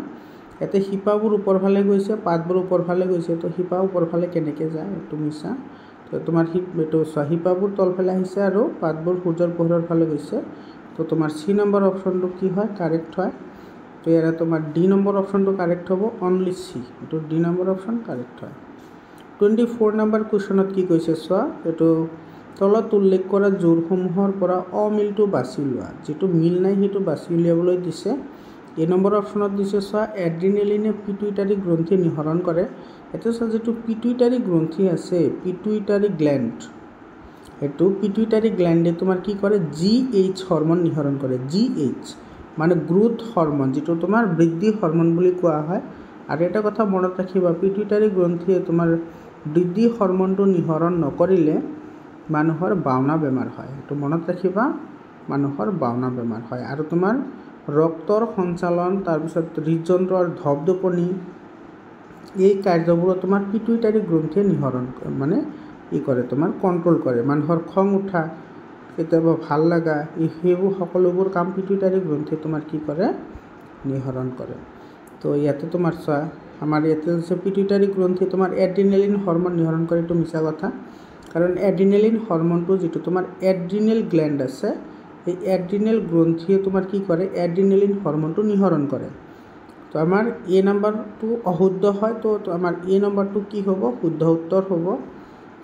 ইয়াতে শিপাবোৰ ওপৰফালে গৈছে, পাতবোৰ ওপৰফালে গৈছে, তো শিপা ওপৰফালে কেনেকৈ যায় এইটো মিছা। তো তোমাৰ এইটো চোৱা শিপাবোৰ তলফালে আহিছে আৰু পাতবোৰ সূৰ্যৰ পোহৰৰ ফালে গৈছে। তো তোমাৰ চি নম্বৰ অপশ্যনটো কি হয় কাৰেক্ট হয়। তো ইয়াৰে তোমাৰ ডি নম্বৰ অপশ্যনটো কাৰেক্ট হ'ব, অনলি চি, এইটো ডি নম্বৰ অপশ্যন কাৰেক্ট হয়। 24 নম্বৰ কুৱেশ্যনত কি কৈছে চোৱা, এইটো তলত উল্লেখ কৰা জোৰসমূহৰ পৰা অমিলটো বাছি লোৱা, যিটো মিল নাই সেইটো বাছি উলিয়াবলৈ দিছে। এ নম্বৰ অপশ্যনত দিছে চোৱা এড্ৰিনেলিনে পিটুইটাৰী গ্ৰন্থি নিঃসৰণ কৰে। এতিয়া চোৱা যিটো পিটুইটাৰী গ্ৰন্থি আছে, পিটুইটাৰী গ্লেণ্ড, এইটো পিটুইটাৰী গ্লেণ্ডে তোমাৰ কি কৰে GH হৰমন নিঃসৰণ কৰে। GH মানে গ্ৰোথ হৰমন, যিটো তোমাৰ বৃদ্ধি হৰমন বুলি কোৱা হয়। আৰু এটা কথা মনত ৰাখিবা, পিটুইটাৰী গ্ৰন্থিয়ে তোমাৰ বৃদ্ধি হৰমনটো নিঃসৰণ নকৰিলে মানুহৰ বাওনা বেমাৰ হয়, এইটো মনত ৰাখিবা, মানুহৰ বাওনা বেমাৰ হয়। আৰু তোমাৰ ৰক্তৰ সঞ্চালন, তাৰপিছত হৃদযন্ত্ৰ আৰু ধপধপনি, এই কাৰ্যবোৰ তোমাৰ পিটুইটাৰী গ্ৰন্থিয়ে নিহৰণ মানে কৰে তোমাৰ কণ্ট্ৰল কৰে। মানুহৰ খং উঠা, কেতিয়াবা ভাল লগা, সেইবোৰ সকলোবোৰ কাম পিটুইটাৰী গ্ৰন্থিয়ে তোমাৰ কি কৰে, নিহৰণ কৰে। তো ইয়াতে তোমাৰ চোৱা, আমাৰ ইয়াতে হৈছে পিটুইটাৰী গ্ৰন্থিয়ে তোমাৰ এড্ৰিনেলিন হৰমন নিহৰণ কৰে, এইটো মিছা কথা। কাৰণ এড্ৰিনেলিন হৰমনটো যিটো তোমাৰ এড্ৰিনেল গ্লেণ্ড আছে, এই এড্ৰিনেল গ্ৰন্থিয়ে তোমাৰ কি কৰে, এড্ৰিনেলিন হৰমনটো নিহৰণ কৰে। তো আমাৰ এ নম্বৰটো অশুদ্ধ হয়, তো আমাৰ এ নম্বৰটো কি হ'ব, শুদ্ধ উত্তৰ হ'ব।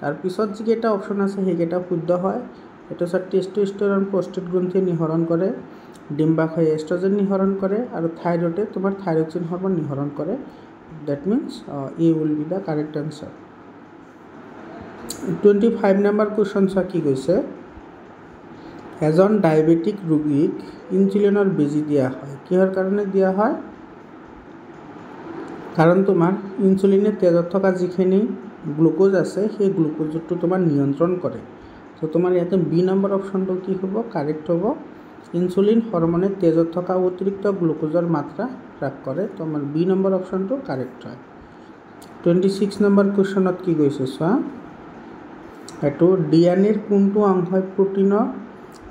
তাৰপিছত যিকেইটা অপশ্যন আছে সেইকেইটা শুদ্ধ হয়। এইটো হৈছে টেষ্টোষ্টেৰন প্ৰষ্টেট গ্ৰন্থিয়ে নিহৰণ কৰে, ডিম্বাশয়ে এষ্ট্ৰজেন নিহৰণ কৰে, আৰু থাইৰয়েডে তোমাৰ থাইৰক্সিন হৰমন নিহৰণ কৰে। That means A will be the correct answer. 25 number question চোৱা কি কৈছে, এজন ডায়েবেটিক ৰোগীক ইনচুলিনৰ বেজি দিয়া হয়, কিহৰ কাৰণে দিয়া হয়? কাৰণ তোমাৰ ইনচুলিনে তেজত থকা যিখিনি গ্লুকোজ আছে সেই গ্লুকোজটো তোমাৰ নিয়ন্ত্ৰণ কৰে। তো তোমাৰ ইয়াতে বি নম্বৰ অপশ্যনটো কি হ'ব, কাৰেক্ট হ'ব। ইনচুলিন হৰমনে তেজত থকা অতিৰিক্ত গ্লুকোজৰ মাত্ৰা হ্ৰাস কৰে। তো আমাৰ বি নম্বৰ অপশ্যনটো কাৰেক্ট হয়। 26 নম্বৰ কুৱেশ্যনত কি কৈছে চোৱা, এইটো ডিএনএৰ কোনটো অংশই প্ৰটিনৰ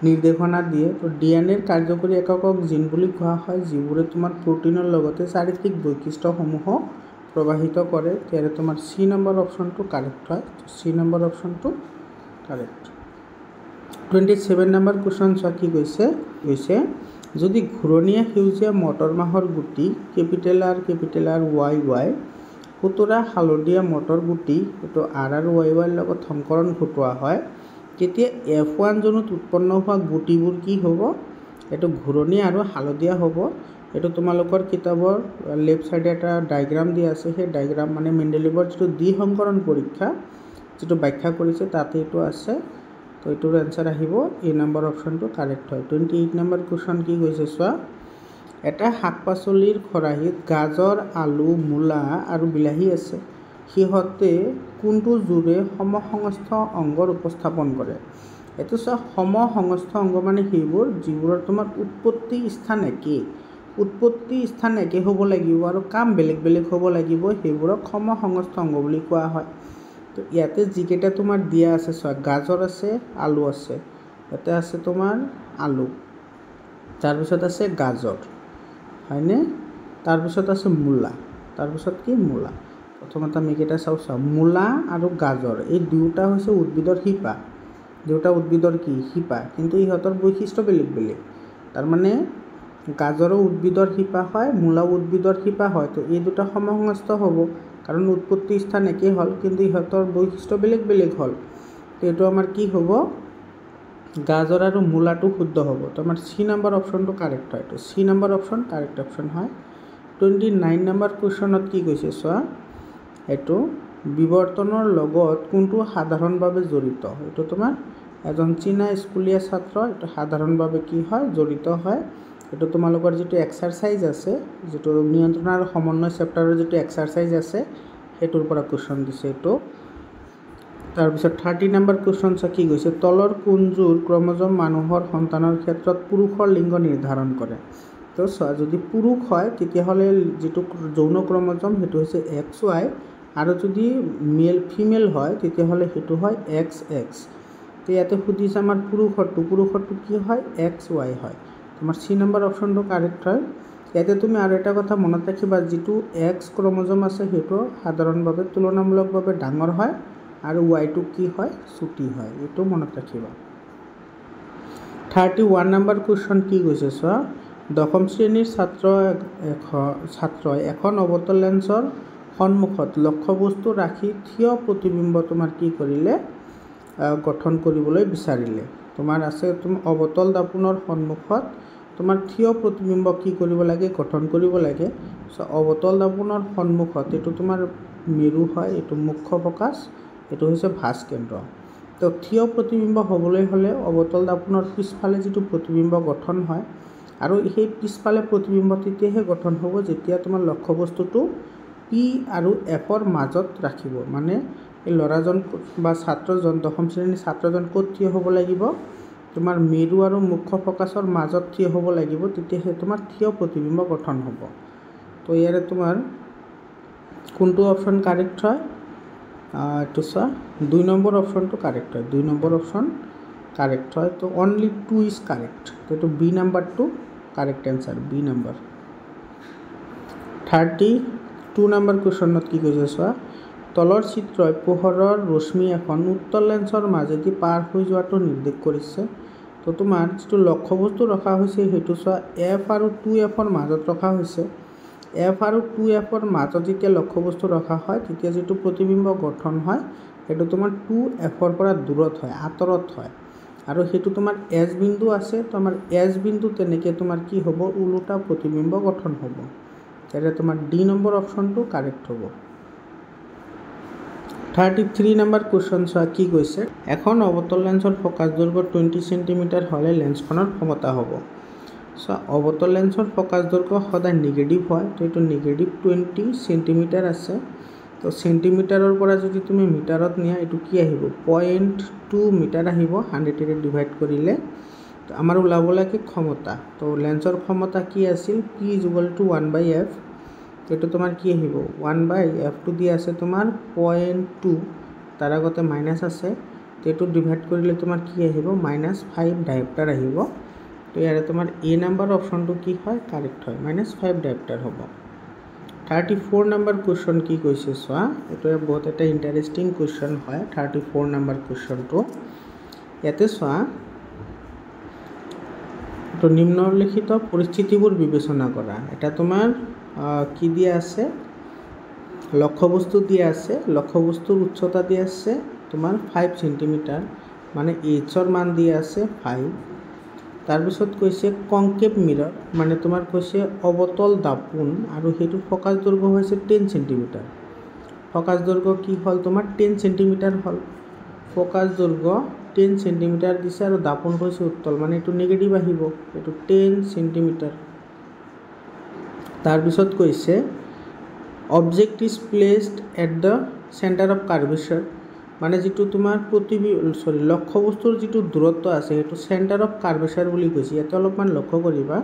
নিৰ্দেশনা দিয়ে? তো ডিএনএৰ কাৰ্যকৰী এককক জিন বুলি কোৱা হয়, যিবোৰে তোমাৰ প্ৰটিনৰ লগতে চাৰিত্ৰিক বৈশিষ্ট্যসমূহ প্ৰবাহিত কৰে। তেতিয়াহ'লে তোমাৰ চি নম্বৰ অপশ্যনটো কাৰেক্ট হয়। চি নম্বৰ অপশ্যনটো কাৰেক্ট। 27 নম্বৰ কুৱেশ্যন চোৱা কি কৈছে, যদি ঘূৰণীয়া সেউজীয়া মটৰ মাহৰ গুটি কেপিটেল আৰ ৱাই ৱাই খুতুৰা হালধীয়া মটৰ গুটি এইটো আৰ আৰু ৱাই ৱাইৰ লগত সংকৰণ ঘটোৱা হয়, তেতিয়া F1 জোনত উৎপন্ন হোৱা গুটিবোৰ কি হ'ব, এইটো ঘূৰণীয়া আৰু হালধীয়া হ'ব। এইটো তোমালোকৰ কিতাপৰ লেফ্ট ছাইডে এটা ডায়েগ্ৰাম দিয়া আছে, সেই ডায়েগ্ৰাম মানে মেণ্ডেলিভৰ যিটো দ্বিসংকৰণ পৰীক্ষা যিটো ব্যাখ্যা কৰিছে তাতে এইটো আছে। তো এইটোৰ এনচাৰ আহিব এ নম্বৰ অপশ্যনটো কাৰেক্ট হয়। 28 নম্বৰ কুৱেশ্যন কি কৈছে চোৱা, এটা শাক পাচলিৰ খৰাহীত গাজৰ, আলু, মূলা আৰু বিলাহী আছে, সিহঁতে কোনটো জোৰে সমসংস্থ অংগৰ উপস্থাপন কৰে? এইটো চোৱা, সমসংস্থ অংগ মানে সেইবোৰ যিবোৰৰ তোমাৰ উৎপত্তি স্থান একেই, উৎপত্তি স্থান একে হ'ব লাগিব আৰু কাম বেলেগ বেলেগ হ'ব লাগিব, সেইবোৰক সমসংস্থ অংগ বুলি কোৱা হয়। তো ইয়াতে যিকেইটা তোমাৰ দিয়া আছে চোৱা, গাজৰ আছে, আলু আছে, ইয়াতে আছে তোমাৰ আলু, তাৰপিছত আছে গাজৰ, হয়নে? তাৰপিছত আছে মূলা, তাৰপিছত কি মূলা। প্ৰথমতে আমি এইকেইটা চাওঁ, মূলা আৰু গাজৰ এই দুয়োটা হৈছে উদ্ভিদৰ শিপা, দুয়োটা উদ্ভিদৰ কি শিপা, কিন্তু ইহঁতৰ বৈশিষ্ট্য বেলেগ বেলেগ। তাৰমানে গাজৰো উদ্ভিদৰ শিপা হয়, মূলাও উদ্ভিদৰ শিপা হয়। তো এই দুটা সমসংস্থ হ'ব, কাৰণ উৎপত্তি স্থান একেই হ'ল কিন্তু ইহঁতৰ বৈশিষ্ট্য বেলেগ বেলেগ হ'ল। তো এইটো আমাৰ কি হ'ব, গাজৰ আৰু মূলাটো শুদ্ধ হ'ব। তো আমাৰ চি নম্বৰ অপশ্যনটো কাৰেক্ট হয়। তো C number option correct option হয়। 29 নম্বৰ কুৱেশ্যনত কি কৈছে চোৱা, এইটো বিৱৰ্তনৰ লগত কোনটো সাধাৰণভাৱে জড়িত? এইটো তোমাৰ এজন চীনা স্কুলীয়া ছাত্ৰ, এইটো সাধাৰণভাৱে কি হয়, জড়িত হয়। এইটো তোমালোকৰ যিটো এক্সাৰচাইজ আছে, যিটো নিয়ন্ত্ৰণ আৰু সমন্বয় চেপ্টাৰৰ যিটো এক্সাৰচাইজ আছে সেইটোৰ পৰা কুৱেশ্যন দিছে এইটো। তাৰপিছত 30 নম্বৰ কুৱেশ্যন চোৱা কি কৈছে, তলৰ কোনযোৰ ক্ৰমজম মানুহৰ সন্তানৰ ক্ষেত্ৰত পুৰুষৰ লিংগ নিৰ্ধাৰণ কৰে? তো চোৱা, যদি পুৰুষ হয় তেতিয়াহ'লে যিটো যৌন ক্ৰমজম সেইটো হৈছে XY, আৰু যদি ফিমেল হয় তেতিয়াহ'লে সেইটো হয় XX। তো ইয়াতে সুধিছে আমাৰ পুৰুষৰটো কি হয়, XY হয়। তোমাৰ চি নম্বৰ অপশ্যনটো কাৰেক্ট হয়। ইয়াতে তুমি আৰু এটা কথা মনত ৰাখিবা, যিটো X ক্ৰমজম আছে সেইটো সাধাৰণভাৱে তুলনামূলকভাৱে ডাঙৰ হয় আৰু ৱাইটো কি হয়, চুটি হয়, এইটো মনত ৰাখিবা। 31 নম্বৰ কুৱেশ্যন কি কৈছে চোৱা, দশম শ্ৰেণীৰ ছাত্ৰই এখন অৱতল লেন্সৰ সন্মুখত লক্ষ্যবস্তু ৰাখি থিয় প্ৰতিবিম্ব তোমাৰ কি কৰিলে, গঠন কৰিবলৈ বিচাৰিলে। তোমাৰ আছে অৱতল দৰ্পণৰ সন্মুখত তোমাৰ থিয় প্ৰতিবিম্ব কি কৰিব লাগে, গঠন কৰিব লাগে। চ' অৱতল দৰ্পণৰ সন্মুখত এইটো তোমাৰ মেৰু হয়, এইটো মুখ্য ফ'কাছ, এইটো হৈছে ভাঁজ কেন্দ্ৰ। তো থিয় প্ৰতিবিম্ব হ'বলৈ হ'লে অৱতল দৰ্পণৰ পিছফালে যিটো প্ৰতিবিম্ব গঠন হয়, আৰু সেই পিছফালে প্ৰতিবিম্ব তেতিয়াহে গঠন হ'ব যেতিয়া তোমাৰ লক্ষ্যবস্তুটো P আৰু Fৰ মাজত ৰাখিব। মানে এই ল'ৰাজন বা ছাত্ৰজন, দশম শ্ৰেণীৰ ছাত্ৰজন ক'ত থিয় হ'ব লাগিব, তোমাৰ মেৰু আৰু মুখ্য ফ'কাছৰ মাজত থিয় হ'ব লাগিব, তেতিয়াহে তোমাৰ থিয় প্ৰতিবিম্ব গঠন হ'ব। তো ইয়াৰে তোমাৰ কোনটো অপশন কাৰেক্ট হয় একটু চোৱা 2 নম্বৰ অপশনটো কাৰেক্ট হয় 2 নম্বৰ অপশন কাৰেক্ট হয় তো অনলি 2 ইজ কাৰেক্ট তো এইটো বি নাম্বাৰটো correct answer B number 32 number কুৱেশ্যনত কি কৈছে চোৱা তলৰ চিত্ৰই পোহৰৰ ৰশ্মি এখন উত্তল লেন্সৰ মাজেদি পাৰ হৈ যোৱাটো নিৰ্দেশ কৰিছে তো তোমাৰ যেটো লক্ষ্যবস্তু ৰখা হৈছে হেতু চোৱা এফ আৰু 2এফৰ মাজত ৰখা হৈছে এফ আৰু 2এফৰ মাজত যেতিয়া লক্ষ্যবস্তু ৰখা হয় তেতিয়া যেটো প্ৰতিবিম্ব গঠন হয় হেতু তোমাৰ 2এফৰ পৰা দূৰত হয় আঁতৰত হয় আৰু হেতু তোমাৰ এস বিন্দু আছে তো আমাৰ এস বিন্দু তেনেকে তোমাৰ কি হ'ব উল্টা প্ৰতিবিম্ব গঠন হ'ব তাহলে তোমাৰ ডি নম্বৰ অপশনটো কাৰেক্ট হ'ব 33 নম্বৰ কোৱেশ্চন চোৱা কি কৈছে এখন অবতল লেন্সৰ ফোকাস দৈৰ্ঘ্য 20 সেন্টিমিটাৰ হলে লেন্সখনৰ ক্ষমতা হ'ব সো অবতল লেন্সৰ ফোকাস দৈৰ্ঘ্য সদায় নেগেটিভ হয় তো এটো নেগেটিভ 20 সেন্টিমিটাৰ আছে তো সেন্টিমিটাৰৰ পৰা যদি তুমি মিটাৰত নিয়া এটো কি আহিব 0.2 মিটাৰ আহিব 100 এৰে ডিভাইড কৰিলে তো আমাৰ ওলাব লাগে ক্ষমতা তো লেন্সৰ ক্ষমতা কি আছিল p = 1/f এটো তোমাৰ কি আহিব 1/f টো দি আছে তোমাৰ 0.2 তাৰ আগতে মাইনাস আছে তো এটো ডিভাইড কৰিলে তোমাৰ কি আহিব -5 ডায়োপ্টাৰ আহিব তো ইয়াৰে তোমাৰ এ নাম্বাৰ অপশনটো কি হয় কাৰেক্ট হয় -5 ডায়োপ্টাৰ হ'ব 34 নম্বৰ কোৱেশ্চন কি কৈছে চোৱা এটো বহুত এটা ইন্টাৰেস্টিং কোৱেশ্চন হয় 34 নম্বৰ কোৱেশ্চনটো ইয়াতে চোৱা তো নিম্নলিখিত পৰিস্থিতিবোৰ বিবেচনা কৰা এটা তোমাৰ কি দিয়া আছে লক্ষ্যবস্তু দিয়া আছে লক্ষ্যবস্তুৰ উচ্চতা দিয়া আছে তোমাৰ 5 সেন্টিমিটাৰ মানে h ৰ মান দিয়া আছে 5 তাৰ পিছত কৈছে কনকেভ মিৰৰ মানে তোমাৰ কৈছে অবতল দাপোন আৰু হেতু ফোকাস দৈৰ্ঘ্য হৈছে 10 সেন্টিমিটাৰ ফোকাস দৈৰ্ঘ্য কি হল তোমাৰ 10 সেন্টিমিটাৰ হল ফোকাস দৈৰ্ঘ্য 10 সেন্টিমিটাৰ দিছে আৰু দাপোন হৈছে উত্তল মানে এটো নেগেটিভ আহিব এটো 10 সেন্টিমিটাৰ তাৰ পিছত কৈছে object is placed at the centre of curvature মানে যেটো তোমাৰ লক্ষ্যবস্তুৰ যেটো দূৰত্ব আছে হেতু সেন্টাৰ অফ কাৰ্ভেচাৰ বুলি কৈছে এটা অলপমান লক্ষ্য কৰিবা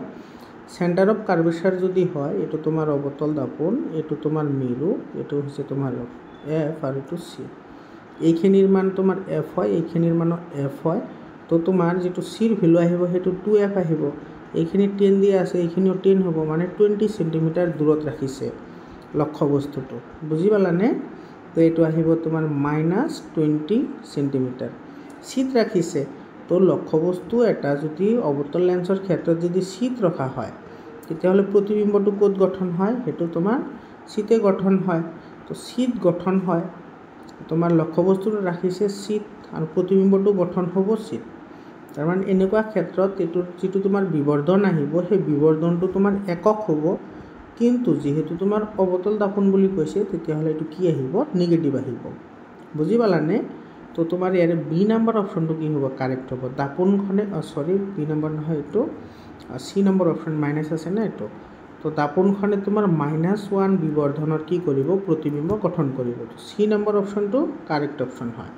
সেন্টাৰ অফ কাৰ্ভেচাৰ যদি হয় এটো তোমাৰ অবতল দাপোন এটো তোমাৰ মেৰু এটো হৈছে তোমাৰ এফ আৰু এটো সি এইখিনিৰ মান তোমাৰ এফ হয় এইখিনিৰ মান এফ হয় তো তোমাৰ যেটো সিৰ ভ্যালু আহিব হেতু 2f আহিব এইখিনি 10 দিয়া আছে এইখিনিও 10 হ'ব মানে 20 সেন্টিমিটাৰ দূৰত ৰাখিছে লক্ষ্যবস্তুটো বুজি পালানে তো এটো আহিব তোমাৰ -20 সেন্টিমিটাৰ সিত ৰাখিছে তো লক্ষ্যবস্তু এটা যদি অবতল লেন্সৰ ক্ষেত্ৰত যদি সিত ৰখা হয় তেতিয়াহলে প্ৰতিবিম্বটো ক'ত গঠন হয় হেতু তোমাৰ সিতে গঠন হয় তো সিত গঠন হয় তোমাৰ লক্ষ্যবস্তুটো ৰাখিছে সিত আৰু প্ৰতিবিম্বটো গঠন হ'ব সিত তাৰ মানে এনেকুৱা ক্ষেত্ৰত এটো যেটো তোমাৰ বিবৰ্ধন আহিব সেই বিবৰ্ধনটো তোমাৰ একক হ'ব কিন্তু যেহেতু তোমাৰ অবতল দাপন বুলি কৈছে তেতিয়াহলে এটো কি আহিব নেগেটিভ আহিব বুজি পালানে তো তোমাৰ ইয়াৰে বি নাম্বাৰ অপশনটো কি হ'ব কাৰেক্ট হ'ব দাপনখনে সৰি বি নাম্বাৰ নহয় এটো সি নম্বৰ অপশন মাইনাস আছে না এটো তো দাপনখনে তোমাৰ -1 বিবৰ্ধনৰ কি কৰিব প্ৰতিবিম্ব গঠন কৰিব তো সি নম্বৰ অপশনটো কাৰেক্ট অপশন হয়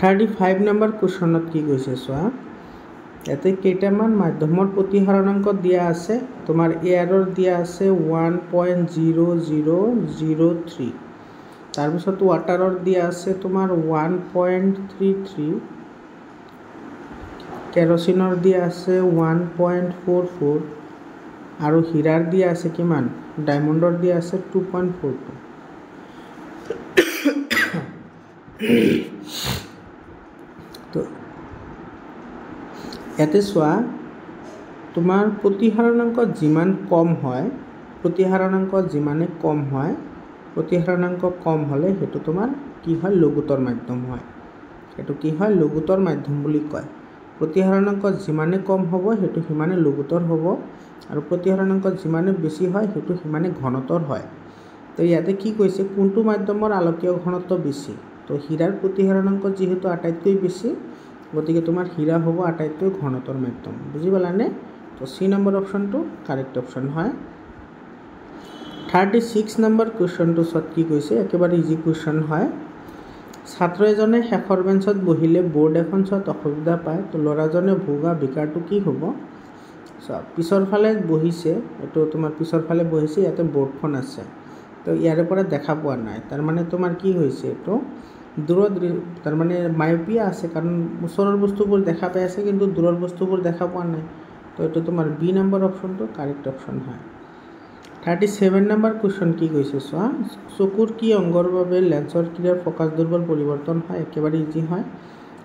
35 নম্বৰ কোৱেশ্চনত কি কৈছে চোৱা এতে কেইটামান মাধ্যমৰ প্ৰতিহাৰণাংক দিয়া আছে তোমাৰ এয়াৰৰ দিয়া আছে 1.0003 তাৰ পিছত ওয়াটাৰৰ দিয়া আছে তোমাৰ 1.33 কেৰোচিনৰ দিয়া আছে 1.44 আৰু হীৰাৰ দিয়া আছে কিমান ডায়মণ্ডৰ দিয়া আছে 2.42 তো এতে চোৱা তোমাৰ প্ৰতিহাৰণাংক যিমান কম হয় প্ৰতিহাৰণাংক যিমানে কম হয় প্ৰতিহাৰণাংক কম হলে হেতু তোমাৰ কি হয় লঘুতৰ মাধ্যম হয় হেতু কি হয় লঘুতৰ মাধ্যম বুলি কয় প্ৰতিহাৰণাংক যিমানে কম হ'ব হেতু সিমানে লঘুতৰ হ'ব আৰু প্ৰতিহাৰণাংক যিমানে বেছি হয় হেতু সিমানে ঘনতৰ হয় তো ইয়াতে কি কৈছে কোনটো মাধ্যমৰ আলোকীয় ঘনত্ব বেছি তো হীৰাৰ প্ৰতিহাৰণাংক যেহেতু আটাইতকৈ বেছি গতিকে তোমাৰ হীৰা হ'ব আটাইতকৈ ঘনতৰ মাধ্যম বুজি পালানে তো সি নম্বৰ অপশনটো কাৰেক্ট অপশন হয় 36 নম্বৰ কোৱেশ্চনটো সত কি কৈছে একেবাৰে ইজি কোৱেশ্চন হয় ছাত্ৰ এজনে শেষৰ বেঞ্চত বহিলে বোৰ্ড এখন চত অসুবিধা পায় তো ল'ৰাজনে ভোগা বিকাৰটো কি হ'ব পিছৰ ফালে বহিছে এটো তোমাৰ পিছৰ ফালে বহিছে ইয়াতে বোৰ্ডখন আছে তো ইয়াৰে পৰা দেখা পোৱা নাই, তাৰমানে তোমাৰ কি হৈছে এইটো দূৰত, তাৰমানে মায়োপিয়া আছে, কাৰণ ওচৰৰ বস্তুবোৰ দেখা পাই আছে কিন্তু দূৰৰ বস্তুবোৰ দেখা পোৱা নাই। তো এইটো তোমাৰ বি নম্বৰ অপশ্যনটো কাৰেক্ট অপশ্যন হয়। 37 নম্বৰ কুৱেশ্যন কি কৈছে চোৱা, চকুৰ কি অংগৰ বাবে লেন্সৰ ক্ৰিয়াৰ ফ'কাছ দৈৰ্ঘ্যৰ পৰিৱৰ্তন হয়? একেবাৰে ইজি হয়,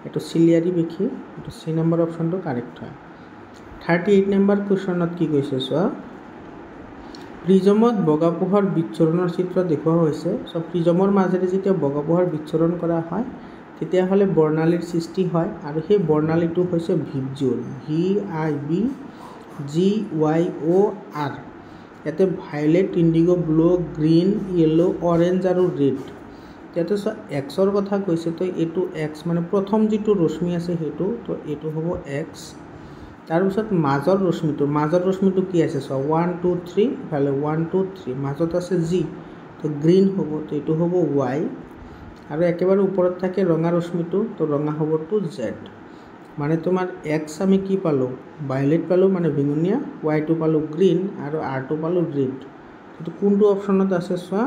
এইটো চিলিয়াৰী বেশী, এইটো চি নম্বৰ অপশ্যনটো কাৰেক্ট হয়। 38 নম্বৰ কুৱেশ্যনত কি কৈছে চোৱা, প্ৰিজমত বগা পোহৰ বিচ্ছৰণৰ চিত্ৰ দেখুওৱা হৈছে। চ' প্ৰিজমৰ মাজেৰে যেতিয়া বগা পোহৰ বিচ্ছৰণ কৰা হয় তেতিয়াহ'লে বৰ্ণালীৰ সৃষ্টি হয়, আৰু সেই বৰ্ণালীটো হৈছে ভিবজিউল, VIBGYOR। ইয়াতে violet, IndiGo, blue, green, yellow, orange আৰু ৰেড। ইয়াতে চোৱা এক্সৰ কথা কৈছে, তো এইটো এক্স মানে প্ৰথম যিটো ৰশ্মি আছে সেইটো, তো এইটো হ'ব এক্স। তাৰপিছত মাজৰ ৰশ্মিটো কি আছে চোৱা, 1 2 3, ইফালে 1 2 3, মাজত আছে জি, তো গ্ৰীণ হ'ব, তো এইটো হ'ব ৱাই। আৰু একেবাৰে ওপৰত থাকে ৰঙা ৰশ্মিটো, তো ৰঙা হ'ব টু জেড। মানে তোমাৰ এক্স আমি কি পালোঁ, ভায়লেট পালোঁ মানে বেঙুনীয়া, ৱাইটো পালোঁ গ্ৰীণ, আৰু আৰটো পালোঁ ৰেড। এইটো কোনটো অপশ্যনত আছে চোৱা,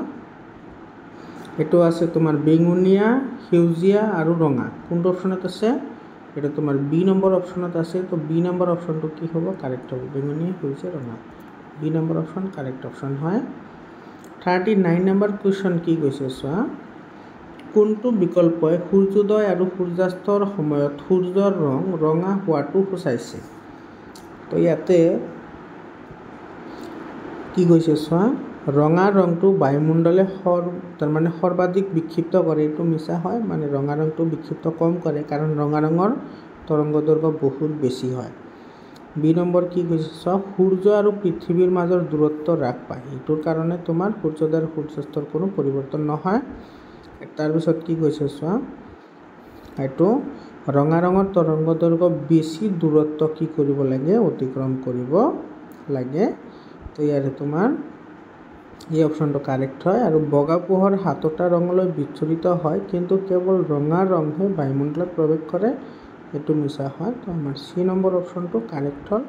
এইটো আছে তোমাৰ বেঙুনীয়া, সেউজীয়া আৰু ৰঙা। কোনটো অপশ্যনত আছে? এটা তোমার বি নম্বর অপশনত আছে। তো বি নম্বর অপশনটো কি হ'ব, কারেক্ট হ'ব, বেঙুনীয়া, সেউজীয়া, ৰঙা। B number option correct option হয়। 39 নম্বৰ কুৱেশ্যন কি কৈছে চোৱা, কোনটো বিকল্পই সূৰ্যোদয় আৰু সূৰ্যাস্তৰ সময়ত সূৰ্যৰ ৰং ৰঙা হোৱাটো সূচাইছে? তো ইয়াতে কি কৈছে চোৱা, ৰঙা ৰংটো বায়ুমণ্ডলে তাৰমানে সৰ্বাধিক বিক্ষিপ্ত কৰে, এইটো মিছা হয়। মানে ৰঙা ৰংটো বিক্ষিপ্ত কম কৰে, কাৰণ ৰঙা ৰঙৰ তৰংগ দৈৰ্ঘ্য বহুত বেছি হয়। বি নম্বৰ কি কৈছে চোৱা, সূৰ্য আৰু পৃথিৱীৰ মাজৰ দূৰত্ব হ্ৰাস পায়, এইটোৰ কাৰণে তোমাৰ সূৰ্যোদয় আৰু সূৰ্যাস্তৰ কোনো পৰিৱৰ্তন নহয়। তাৰপিছত কি কৈছে চোৱা, এইটো ৰঙা ৰঙৰ তৰংগ দৈৰ্ঘ্য বেছি দূৰত্ব কি কৰিব লাগে, অতিক্ৰম কৰিব লাগে। তো ইয়াৰে তোমাৰ এই অপশ্যনটো কাৰেক্ট হয়। আৰু বগা পোহৰ সাতটা ৰঙলৈ বিচ্ছুৰিত হয়, কিন্তু কেৱল ৰঙা ৰংহে বায়ুমণ্ডলত প্ৰৱেশ কৰে, এইটো মিছা হয়। তো আমাৰ চি নম্বৰ অপশ্যনটো কাৰেক্ট হ'ল।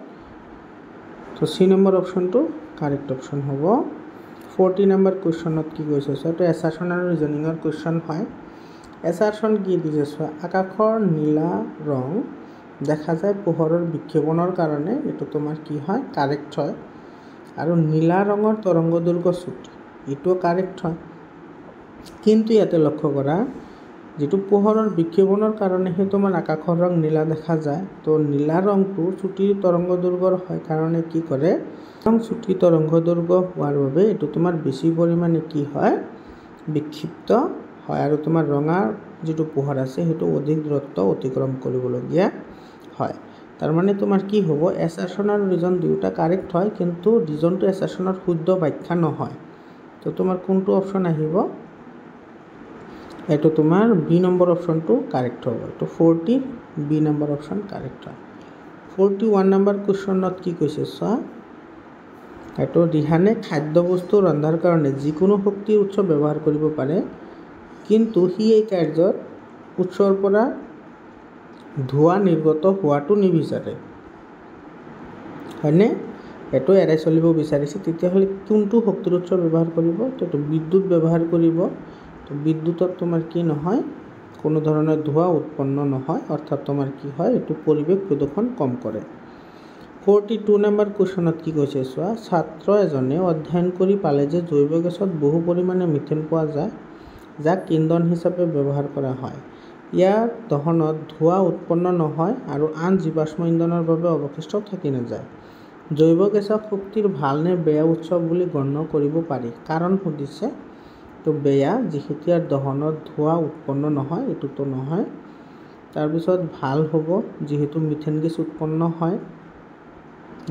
তো চি নম্বৰ অপশ্যনটো কাৰেক্ট অপশ্যন হ'ব। 40 নম্বৰ কুৱেশ্যনত কি কৈছে চোৱা, এইটো এছাৰশ্যন আৰু ৰিজনিঙৰ কুৱেশ্যন হয়। এছাৰশ্যন কি দিছে চোৱা, আকাশৰ নীলা ৰং দেখা যায় পোহৰৰ বিক্ষেপণৰ কাৰণে, এইটো তোমাৰ কি হয়, কাৰেক্ট হয়। আৰু নীলা ৰঙৰ তৰংগ দৈৰ্ঘ্য চুটি, এইটোও কাৰেক্ট হয়। কিন্তু ইয়াতে লক্ষ্য কৰা, যিটো পোহৰৰ বিক্ষেপণৰ কাৰণেহে তোমাৰ আকাশৰ ৰং নীলা দেখা যায়, তো নীলা ৰংটো চুটি তৰংগ দৈৰ্ঘ্যৰ হয় কাৰণে কি কৰে, চুটি তৰংগ দৈৰ্ঘ্য হোৱাৰ বাবে এইটো তোমাৰ বেছি পৰিমাণে কি হয়, বিক্ষিপ্ত হয়। আৰু তোমাৰ ৰঙা যিটো পোহৰ আছে সেইটো অধিক দূৰত্ব অতিক্ৰম কৰিবলগীয়া হয়। তাৰমানে তোমাৰ কি হ'ব, এছাৰশ্যন আৰু ৰিজন দুয়োটা কাৰেক্ট হয়, কিন্তু ৰিজনটো এছাৰশ্যনৰ শুদ্ধ ব্যাখ্যা নহয়। তো তোমাৰ কোনটো অপশ্যন আহিব, এইটো তোমাৰ বি নম্বৰ অপশ্যনটো কাৰেক্ট হ'ব। এইটো 40 বি নম্বৰ অপশ্যন কাৰেক্ট হয়। 41 নম্বৰ কুৱেশ্যনত কি কৈছে চোৱা, এইটো ৰিহানে খাদ্যবস্তু ৰন্ধাৰ কাৰণে যিকোনো শক্তিৰ উৎস ব্যৱহাৰ কৰিব পাৰে, কিন্তু সি এই কাৰ্যত উৎসৰ পৰা ধোঁৱা নিৰ্গত হোৱাটো নিবিচাৰে, হয়নে? এইটো এৰাই চলিব বিচাৰিছে, তেতিয়াহ'লে কোনটো শক্তিৰ উৎস ব্যৱহাৰ কৰিব? তো বিদ্যুৎ ব্যৱহাৰ কৰিব। তো বিদ্যুতত তোমাৰ কি নহয়, কোনো ধৰণৰ ধোঁৱা উৎপন্ন নহয়, অৰ্থাৎ তোমাৰ কি হয়, এইটো পৰিৱেশ প্ৰদূষণ কম কৰে। 42 নম্বৰ কুৱেশ্যনত কি কৈছে চোৱা, ছাত্ৰ এজনে অধ্যয়ন কৰি পালে যে জৈৱ গেছত বহু পৰিমাণে মিথেন পোৱা যায়, যাক ইন্ধন হিচাপে ব্যৱহাৰ কৰা হয়। ইয়াৰ দহনত ধোঁৱা উৎপন্ন নহয় আৰু আন জীৱাশ্ম ইন্ধনৰ বাবে অৱশিষ্ট থাকি নাযায়। জৈৱ গেছক শক্তিৰ ভাল নে বেয়া উৎস বুলি গণ্য কৰিব পাৰি? কাৰণ সুধিছে, তো বেয়া, যিহেতু ইয়াৰ দহনত ধোঁৱা উৎপন্ন নহয়, এইটোতো নহয়। তাৰপিছত ভাল হ'ব, যিহেতু মিথেন গেছ উৎপন্ন হয়,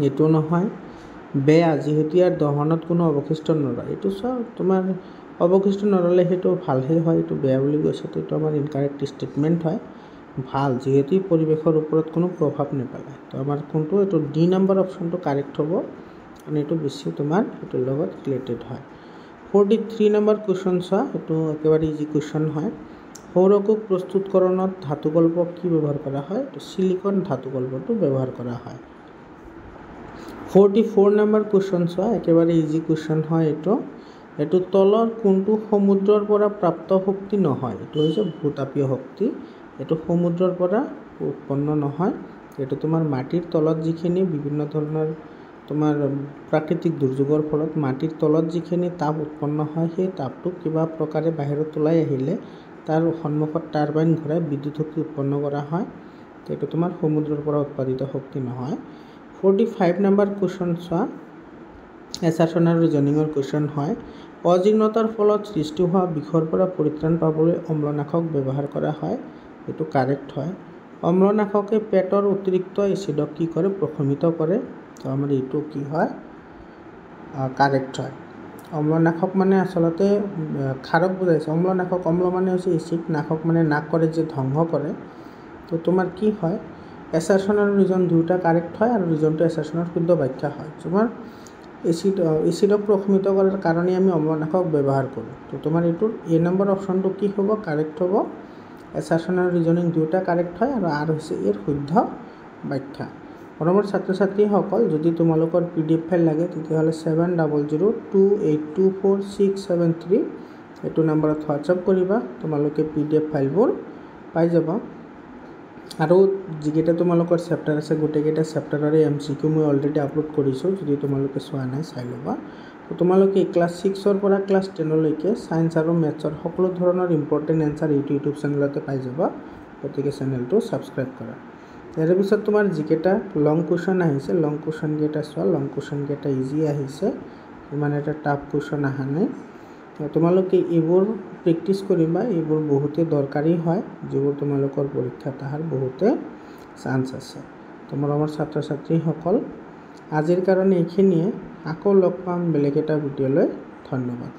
এইটো নহয়। বেয়া, যিহেতু ইয়াৰ দহনত কোনো অৱশিষ্ট নৰয়, এইটো চোৱা তোমাৰ অৱশিষ্ট নৰলে সেইটো ভালহে হয়, এইটো বেয়া বুলি কৈছে, তো এইটো আমাৰ ইনকাৰেক্ট ষ্টেটমেণ্ট হয়। ভাল, যিহেতু পৰিৱেশৰ ওপৰত কোনো প্ৰভাৱ নেপেলায়। তো আমাৰ কোনটো, এইটো ডি নম্বৰ অপশ্যনটো কাৰেক্ট হ'ব, কাৰণ এইটো বেছি তোমাৰ এইটোৰ লগত ৰিলেটেড হয়। 43 নম্বৰ কুৱেশ্যন চোৱা, এইটো একেবাৰে ইজি কুৱেশ্যন হয়। সৌৰকোষ প্ৰস্তুতকৰণত ধাতুকল্প কি ব্যৱহাৰ কৰা হয়? এইটো চিলিকন ধাতুকল্পটো ব্যৱহাৰ কৰা হয়। 44 নম্বৰ কুৱেশ্যন চোৱা, একেবাৰে ইজি কুৱেশ্যন হয় এইটো। এইটো তলৰ কোনটো সমুদ্ৰৰ পৰা প্ৰাপ্ত শক্তি নহয়, এইটো হৈছে ভূতাপীয় শক্তি। এইটো সমুদ্ৰৰ পৰা উৎপন্ন নহয়, এইটো তোমাৰ মাটিৰ তলত যিখিনি বিভিন্ন ধৰণৰ তোমাৰ প্ৰাকৃতিক দুৰ্যোগৰ ফলত মাটিৰ তলত যিখিনি তাপ উৎপন্ন হয়, সেই তাপটো কিবা প্ৰকাৰে বাহিৰত ওলাই আহিলে তাৰ সন্মুখত টাৰবাইন ঘূৰাই বিদ্যুৎ শক্তি উৎপন্ন কৰা হয়। এইটো তোমাৰ সমুদ্ৰৰ পৰা উৎপাদিত শক্তি নহয়। 45 নম্বৰ কুৱেশ্যন চোৱা, এছাৰশ্যন আৰু ৰিজনিঙৰ কুৱেশ্যন হয়। অজীৰ্ণতাৰ ফলত সৃষ্টি হোৱা বিষৰ পৰা পৰিত্ৰাণ পাবলৈ অম্লনাশক ব্যৱহাৰ কৰা হয়, এইটো কাৰেক্ট হয়। অম্লনাশকে পেটৰ অতিৰিক্ত এচিডক কি কৰে, প্ৰশমিত কৰে, তো আমাৰ এইটো কি হয়, কাৰেক্ট হয়। অম্লনাশক মানে আচলতে ক্ষাৰক বুজাইছে। অম্লনাশক, অম্ল মানে হৈছে এচিড, নাশক মানে নাশ কৰে, যে ধ্বংস কৰে। তো তোমাৰ কি হয়, এছাৰশ্যন আৰু ৰিজন দুয়োটা কাৰেক্ট হয়, আৰু ৰিজনটো এছাৰশ্যনৰ শুদ্ধ ব্যাখ্যা হয়। তোমাৰ এচিডক প্ৰশমিত কৰাৰ কাৰণে আমি অম্লনাশক ব্যৱহাৰ কৰোঁ। তো তোমাৰ এইটোৰ এ নম্বৰ অপশ্যনটো কি হ'ব, কাৰেক্ট হ'ব। এছাৰশ্যন আৰু ৰিজনিং দুয়োটা কাৰেক্ট হয়, আৰু আৰ হৈছে ইয়াৰ শুদ্ধ ব্যাখ্যা। মৰমৰ ছাত্ৰ ছাত্ৰীসকল, যদি তোমালোকৰ PDF ফাইল লাগে তেতিয়াহ'লে 7002824673 এইটো নম্বৰত হোৱাটছআপ কৰিবা, তোমালোকে PDF ফাইলবোৰ পাই যাবা। আৰু যিকেইটা তোমালোকৰ চেপ্টাৰ আছে, গোটেইকেইটা চেপ্টাৰৰে MCQ মই অলৰেডি আপলোড কৰিছোঁ, যদি তোমালোকে চোৱা নাই চাই ল'বা। তো তোমালোকে ক্লাছ 6ৰ পৰা ক্লাছ 10লৈকে ছায়েন্স আৰু মেথছৰ সকলো ধৰণৰ ইম্পৰ্টেণ্ট এনচাৰ ইউটিউব চেনেলতে পাই যাবা, গতিকে চেনেলটো ছাবস্ক্ৰাইব কৰা। ইয়াৰ পিছত তোমাৰ যিকেইটা লং কুৱেশ্যন আহিছে, লং কুৱেশ্যনকেইটা চোৱা। লং কুৱেশ্যনকেইটা ইজি আহিছে, ইমান এটা টাফ কুৱেশ্যন অহা নাই। তোমালোকে এইবোৰ প্ৰেক্টিছ কৰিবা, এইবোৰ বহুতে দৰকাৰী হয়, যিবোৰ তোমালোকৰ পৰীক্ষাত অহাৰ বহুতে চান্স আছে। তো মৰমৰ ছাত্ৰ ছাত্ৰীসকল, আজিৰ কাৰণে এইখিনিয়ে। আকৌ লগ পাম বেলেগ এটা ভিডিঅ'লৈ। ধন্যবাদ।